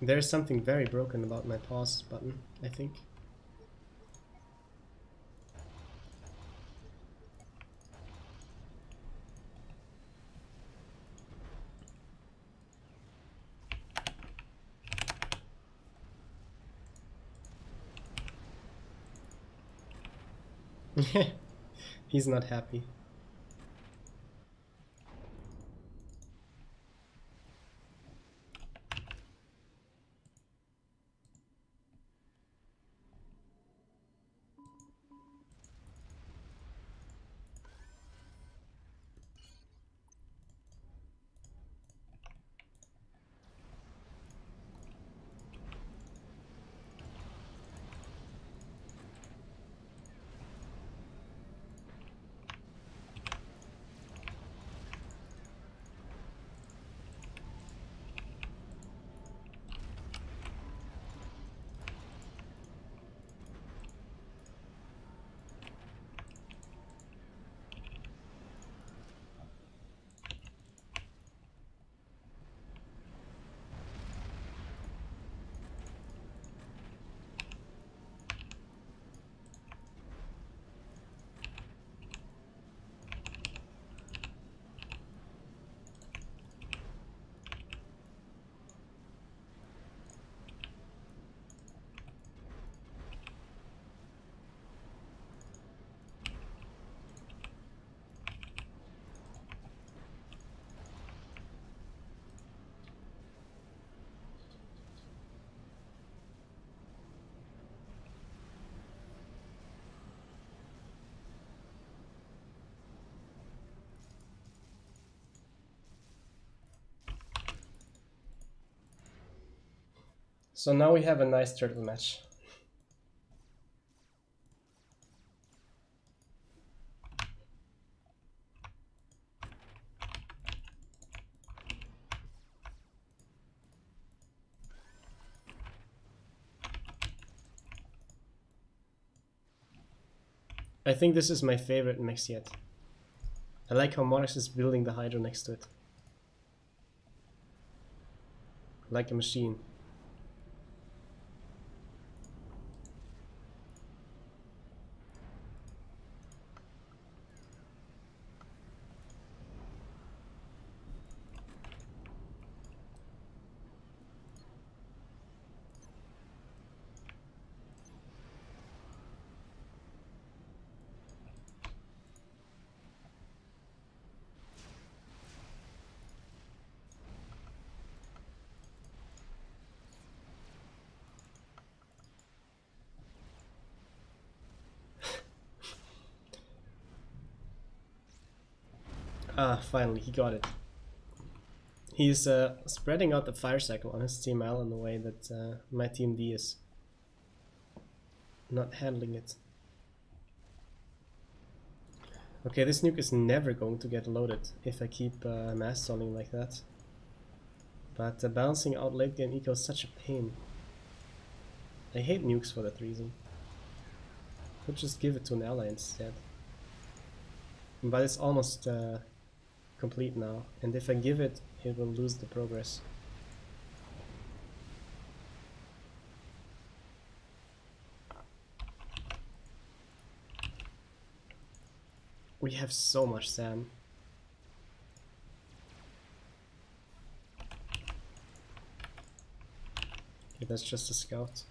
There's something very broken about my pause button, I think. He's not happy. So now we have a nice turtle match. I think this is my favorite mix yet. I like how Monax is building the Hydro next to it. Like a machine. Ah, finally, he got it. He's spreading out the fire cycle on his team L in the way that my team D is not handling it. Okay, this nuke is never going to get loaded if I keep mass stalling like that. But bouncing out late game eco is such a pain. I hate nukes for that reason. Could just give it to an ally instead. But it's almost complete now, and if I give it, it will lose the progress. We have so much SAM. Okay, that's just a scout.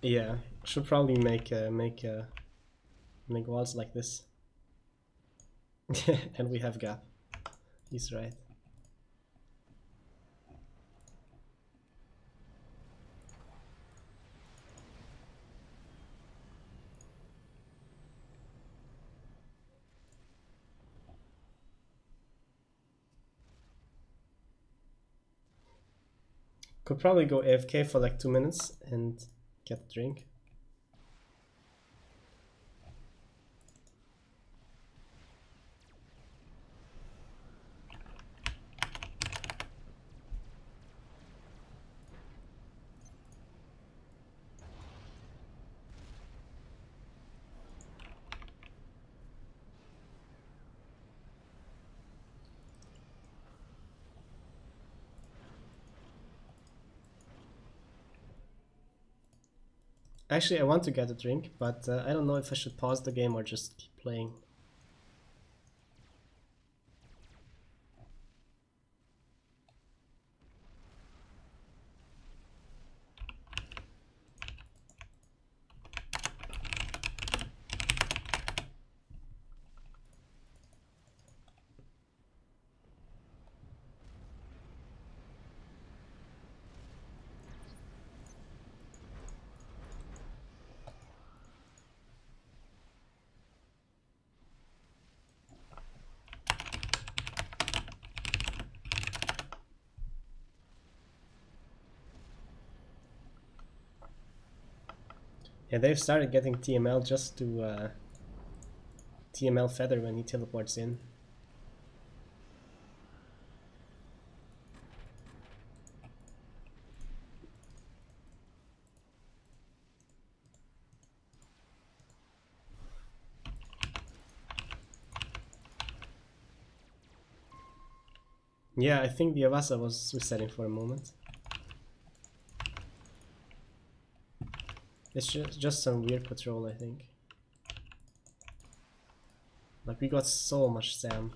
Yeah, should probably make walls like this. And we have gap. He's right. Could probably go AFK for like 2 minutes and get a drink. Actually, I want to get a drink, but I don't know if I should pause the game or just keep playing. Yeah, they've started getting TML just to TML Feather when he teleports in. Yeah, I think the Avasa was resetting for a moment. It's just some weird patrol, I think. Like, we got so much SAM.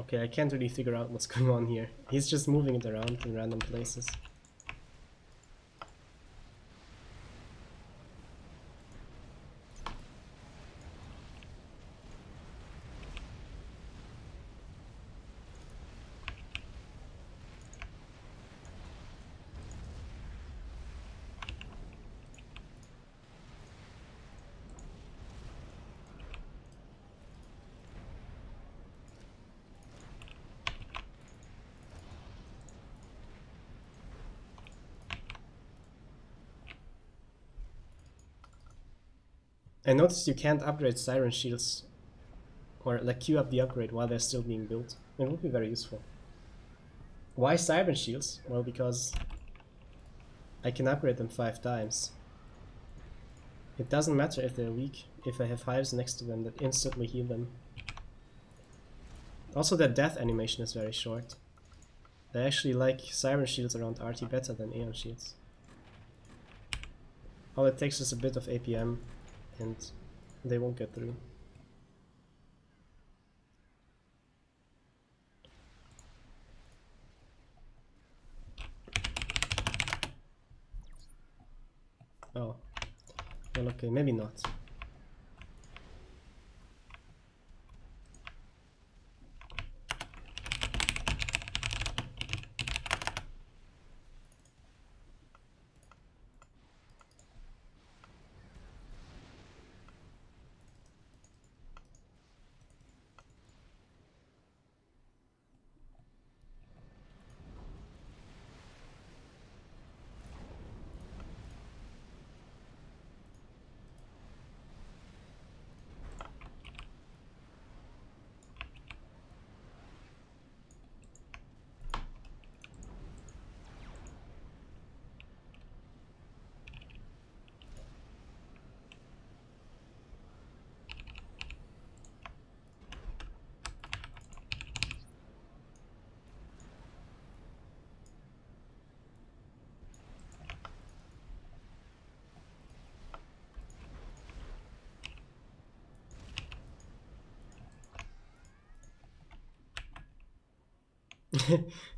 Okay, I can't really figure out what's going on here. He's just moving it around in random places. I noticed you can't upgrade siren shields or like queue up the upgrade while they're still being built. It would be very useful. Why siren shields? Well, because I can upgrade them 5 times. It doesn't matter if they're weak, if I have hives next to them that instantly heal them. Also, their death animation is very short. I actually like siren shields around RT better than Aeon shields. All it takes is a bit of APM and they won't get through. Oh, well, okay, maybe not.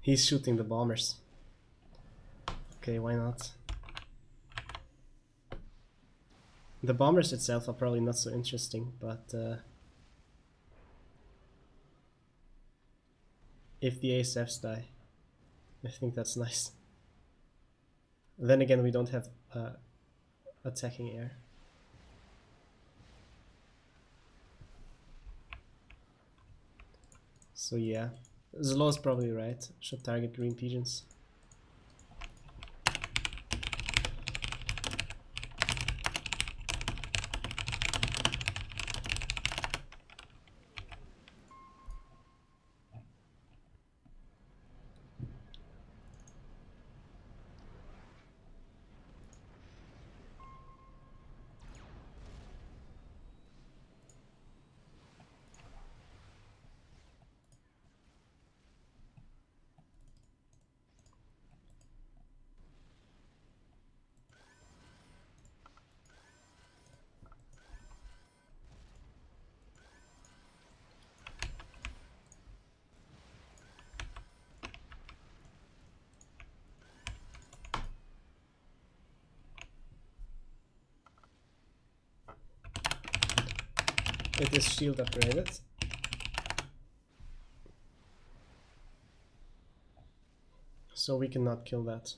He's shooting the bombers. Okay, why not? The bombers itself are probably not so interesting, but if the ASFs die, I think that's nice. Then again, we don't have attacking air. So yeah, Zlow's probably right. Should target green pigeons. It is shield upgraded. So we cannot kill that.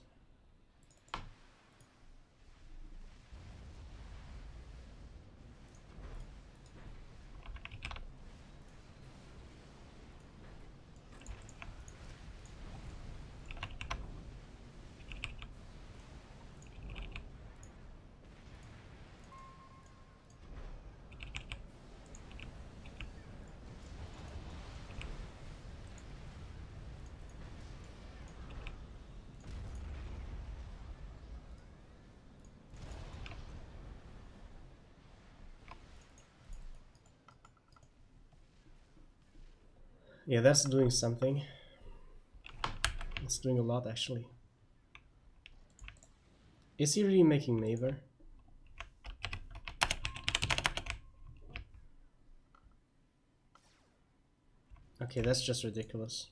Yeah, that's doing something. It's doing a lot, actually. Is he really making Maver? Okay, that's just ridiculous.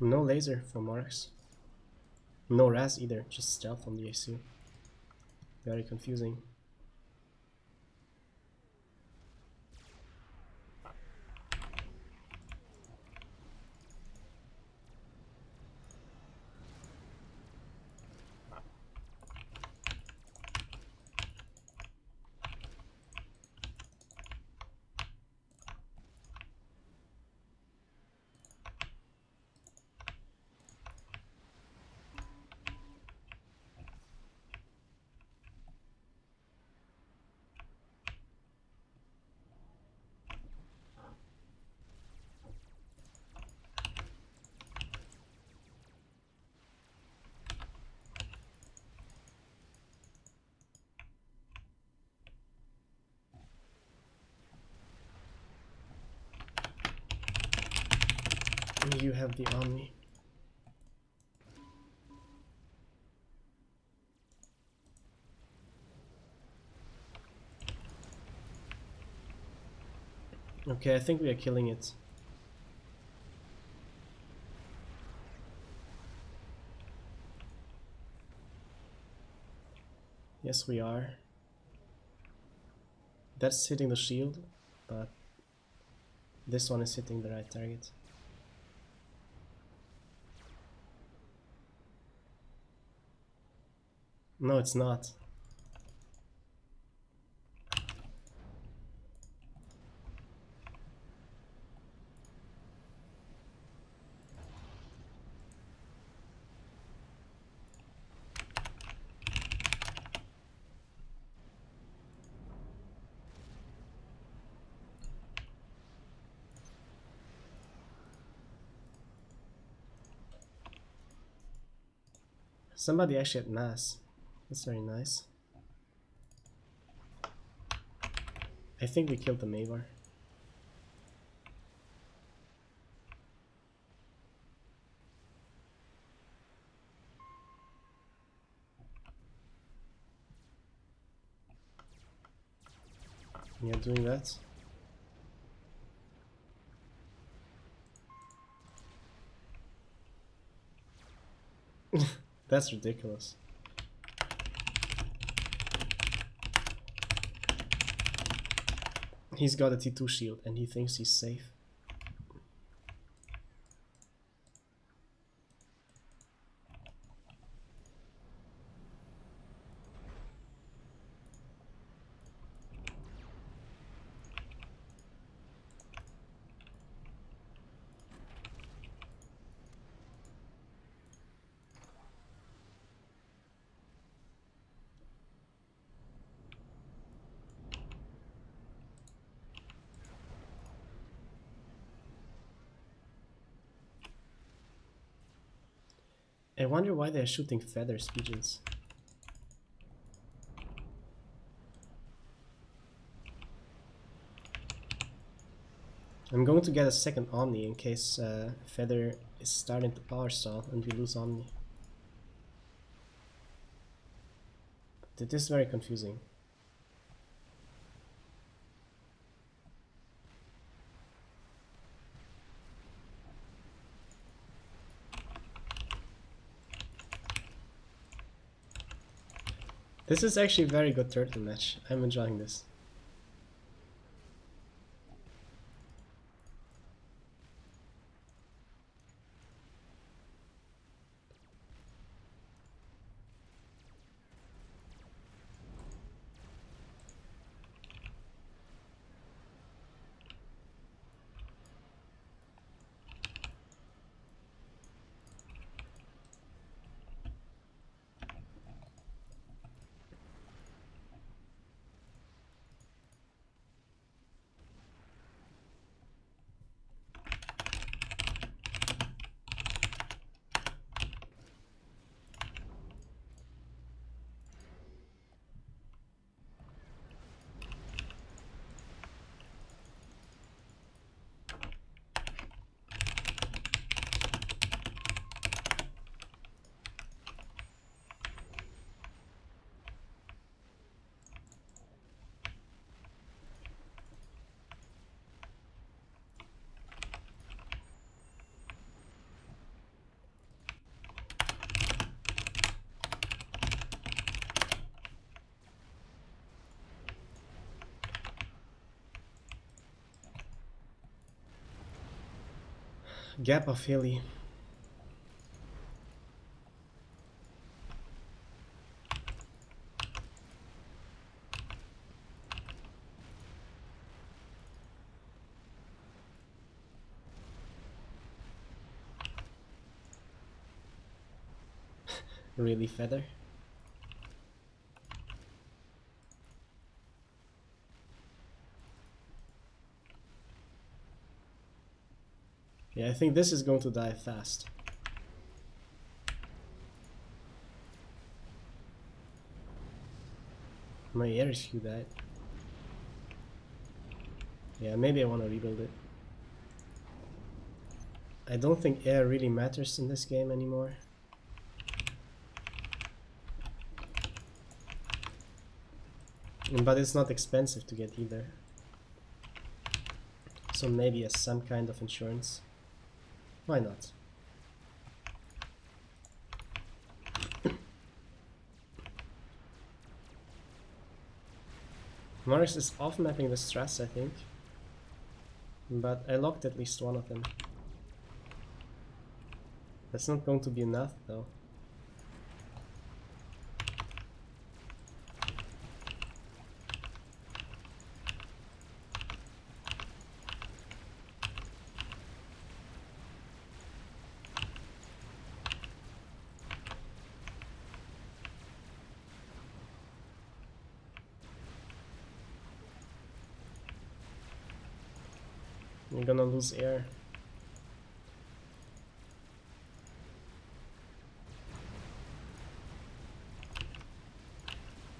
No laser for Marks. No Raz either, just stealth on the AC. Very confusing. You have the Omni. Okay, I think we are killing it. Yes, we are. That's hitting the shield, but this one is hitting the right target. No, it's not. Somebody actually had mass. That's very nice. I think we killed the Mavar. Yeah, doing that. That's ridiculous. He's got a T2 shield and he thinks he's safe. I wonder why they're shooting feathers pigeons. I'm going to get a second Omni in case Feather is starting to power stall and we lose Omni. But it is very confusing. This is actually a very good turtle match. I'm enjoying this. Gap of hilly. Really feather. Yeah, I think this is going to die fast. My air issue died. Yeah, maybe I want to rebuild it. I don't think air really matters in this game anymore. But it's not expensive to get either. So maybe as some kind of insurance. Why not? Morris is off mapping the strats, I think. But I locked at least one of them. That's not going to be enough though. You're gonna lose air.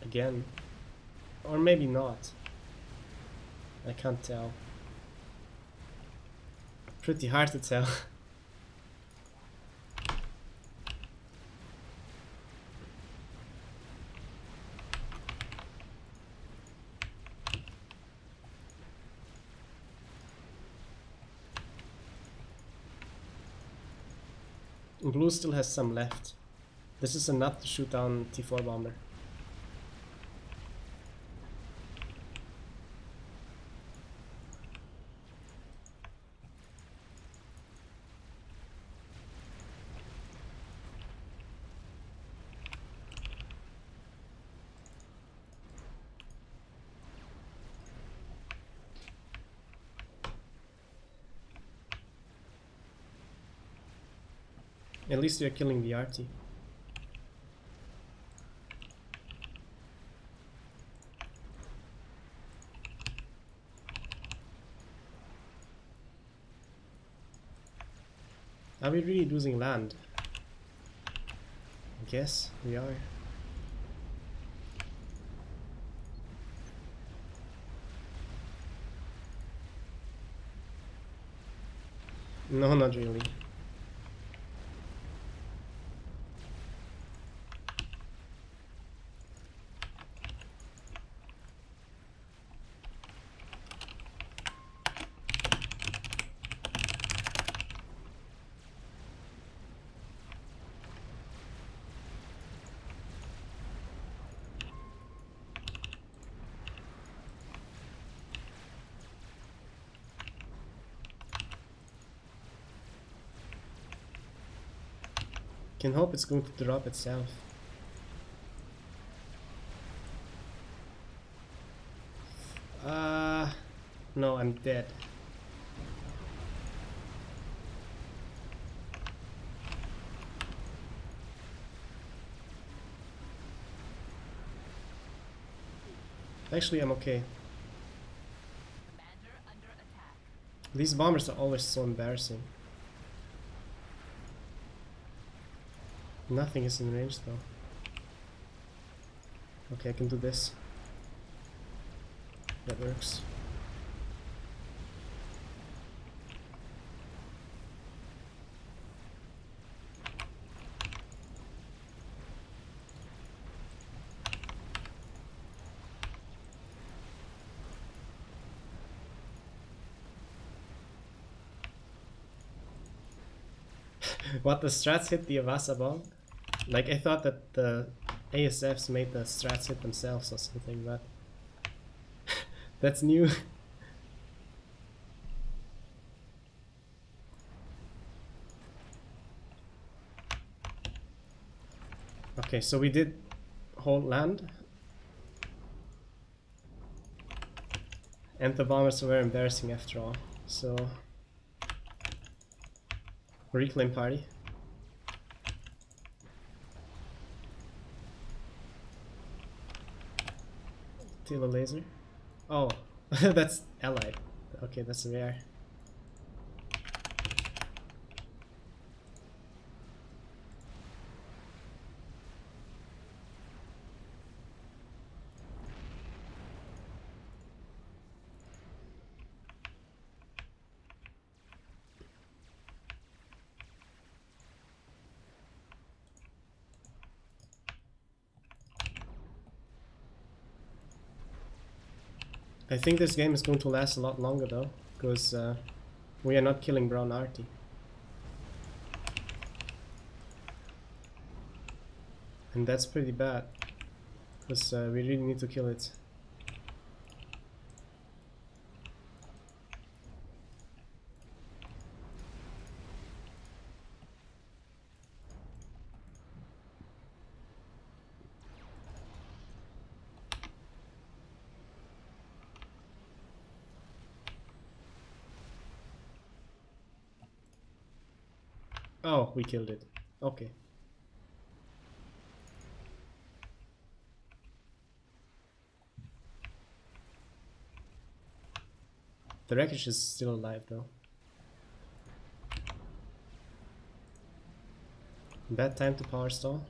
Again. Or maybe not. I can't tell. Pretty hard to tell. Blue still has some left. This is enough to shoot down T4 bomber. At least we are killing the RT. Are we really losing land? I guess we are. No, not really. Can hope it's going to drop itself. No, I'm dead. Actually, I'm okay. Commander under attack. These bombers are always so embarrassing. Nothing is in range though. Okay, I can do this. That works. What, the strats hit the Avasa bomb? Like, I thought that the ASFs made the strats hit themselves or something, but that's new. Okay, so we did hold land. And the bombers were embarrassing after all. So reclaim party. Tele laser. Oh, that's allied. Okay, that's rare. I think this game is going to last a lot longer though, because we are not killing brown arty. And that's pretty bad, because we really need to kill it. Oh, we killed it. Okay. The wreckage is still alive though. Bad time to power stall.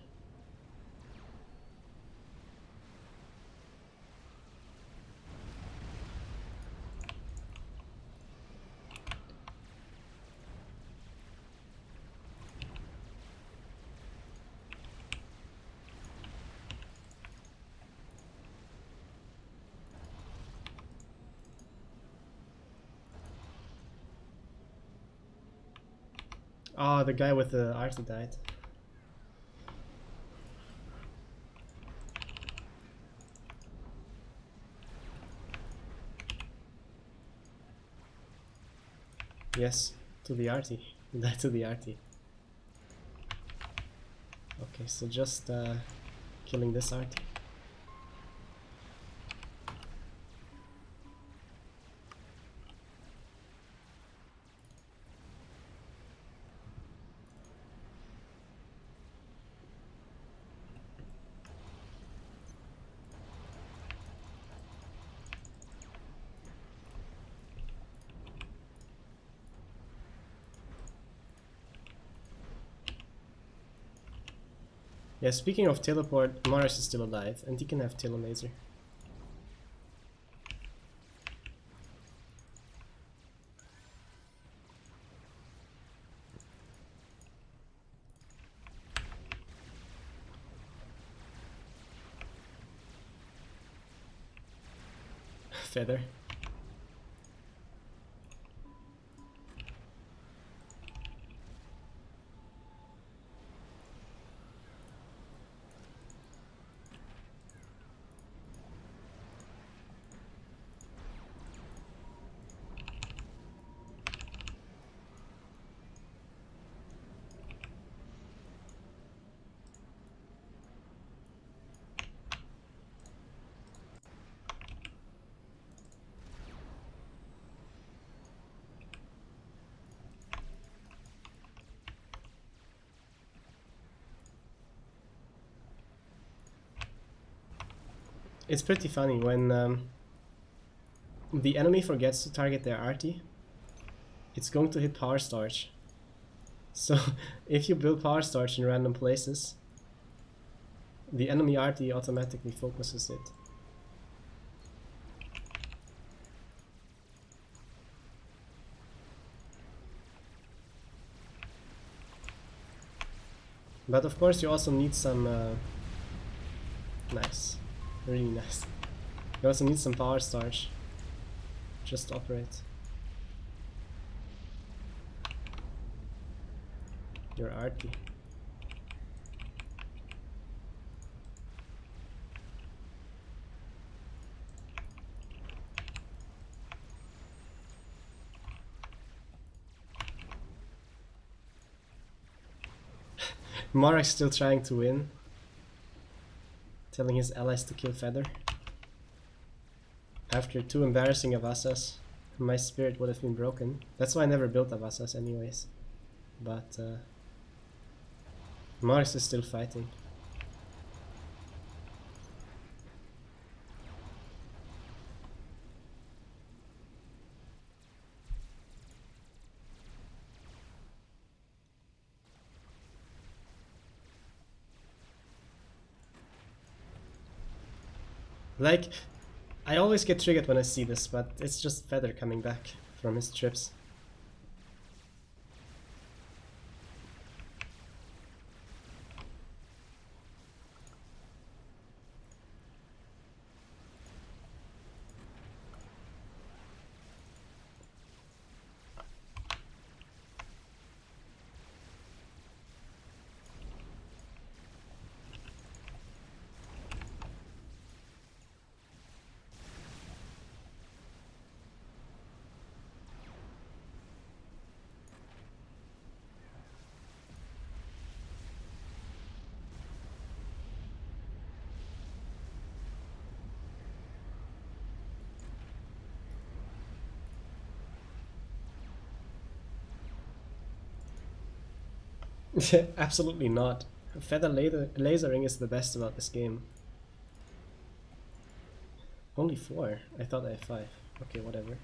Oh, the guy with the arty died. Yes, to the arty. He died to the arty. Okay, so just killing this arty. Yeah, speaking of teleport, Mars is still alive, and he can have telelaser. Feather. It's pretty funny when the enemy forgets to target their arty, it's going to hit power storage. So if you build power storage in random places, the enemy arty automatically focuses it. But of course you also need some nice, really nice. You also need some power storage just to operate your arty. Marek's still trying to win. telling his allies to kill Feather. After 2 embarrassing Avasas, my spirit would have been broken. That's why I never built Avasas anyways. But Mars is still fighting. Like, I always get triggered when I see this, but it's just Feather coming back from his trips. Absolutely not. Feather lasering is the best about this game. Only 4? I thought I had 5. Okay, whatever.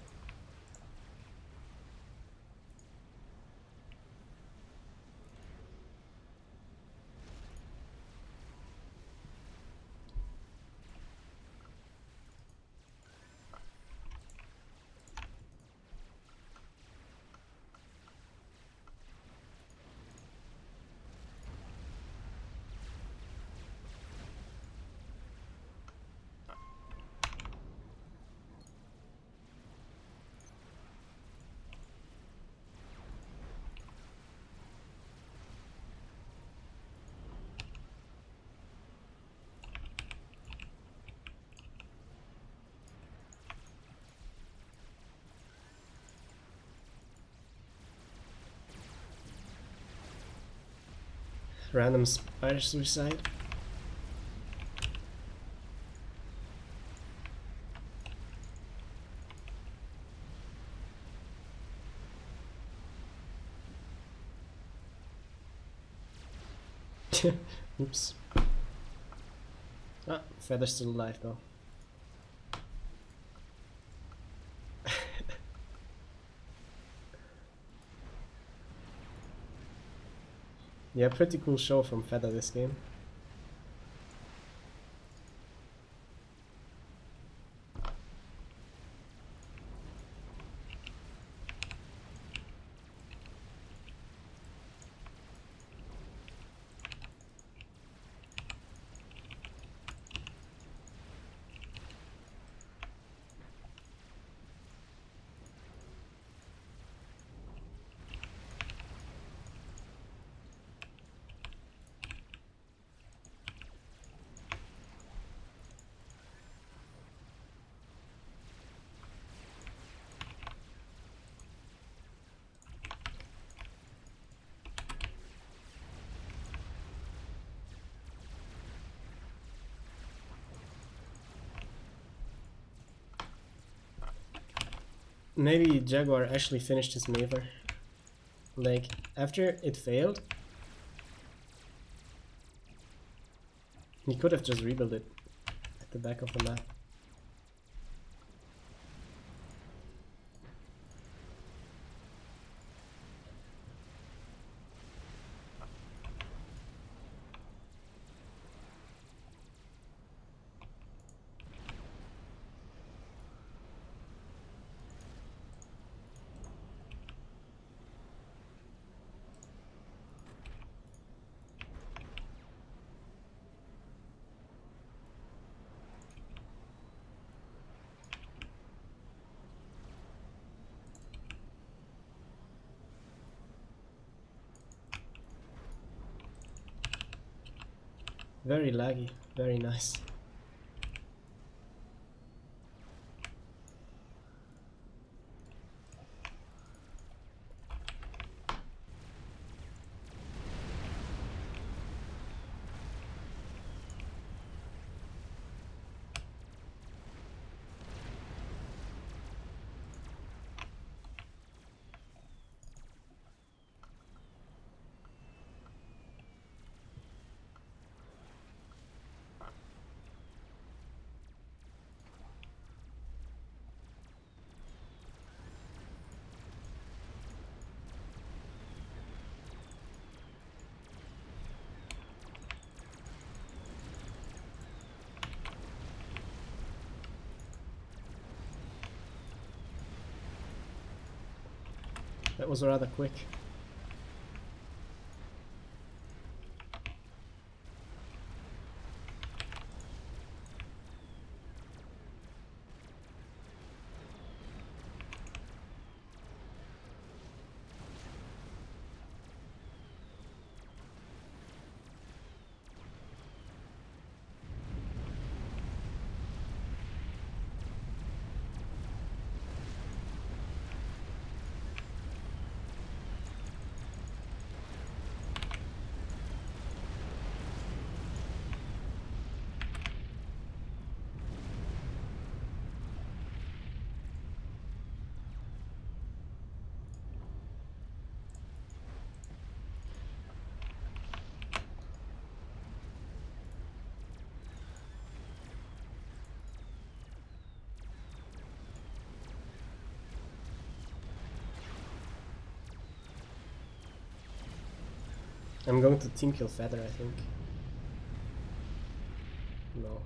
Random spider suicide. Oops. Ah, Feather's still alive though. Yeah, pretty cool show from Feather this game. Maybe Jaguar actually finished his Maver. Like, after it failed, he could have just rebuilt it at the back of the map. Very laggy, very nice. That was rather quick. I'm going to team kill Feather, I think. No.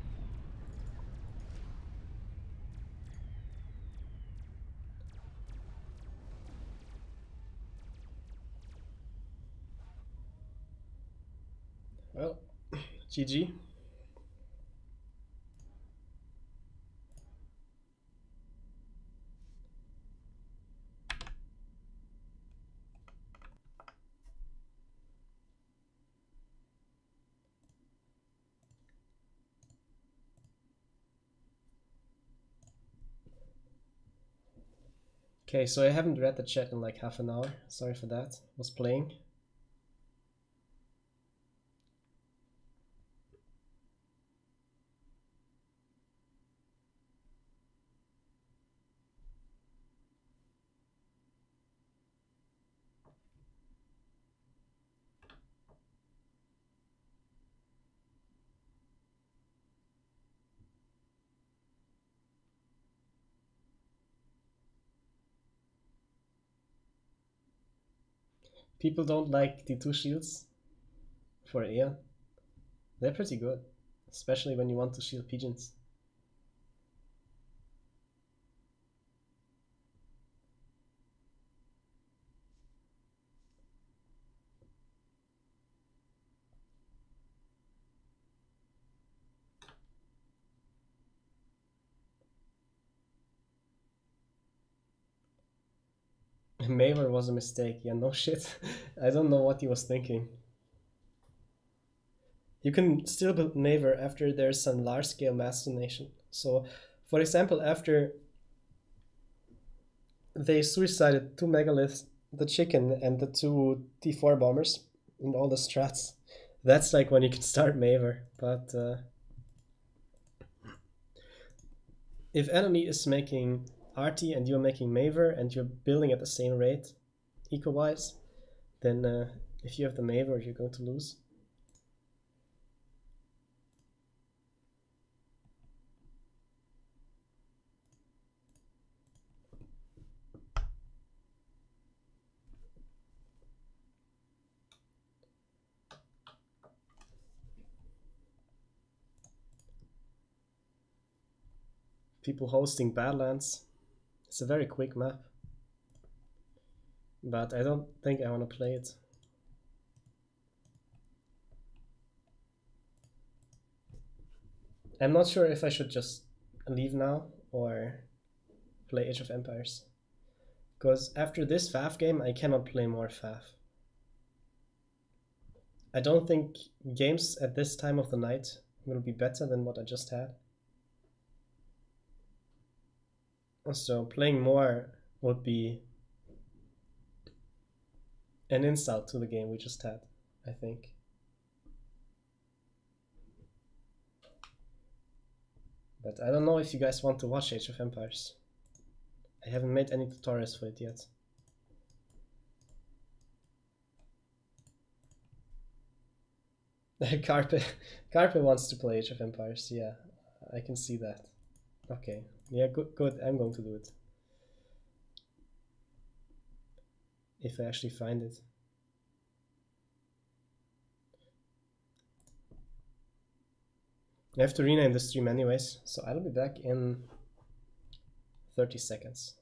Well, GG. Okay, so I haven't read the chat in like half an hour. Sorry for that. Was playing. People don't like the 2 shields for Aeon. They're pretty good, especially when you want to shield pigeons. Maver was a mistake. Yeah, no shit. I don't know what he was thinking. You can still build Maver after there's some large-scale mass donation. So, for example, after they suicided 2 megaliths, the chicken, and the 2 T4 bombers, and all the strats, that's like when you can start Maver. But if enemy is making Arty and you're making Maver and you're building at the same rate, eco-wise, then if you have the Maver, you're going to lose. People hosting Badlands. It's a very quick map, but I don't think I want to play it. I'm not sure if I should just leave now or play Age of Empires, because after this FAF game I cannot play more FAF. I don't think games at this time of the night will be better than what I just had. So playing more would be an insult to the game we just had, I think. But I don't know if you guys want to watch Age of Empires. I haven't made any tutorials for it yet. Carpe wants to play Age of Empires, yeah, I can see that. Okay, yeah, good, I'm going to do it. If I actually find it. I have to rename the stream anyways, so I'll be back in 30 seconds.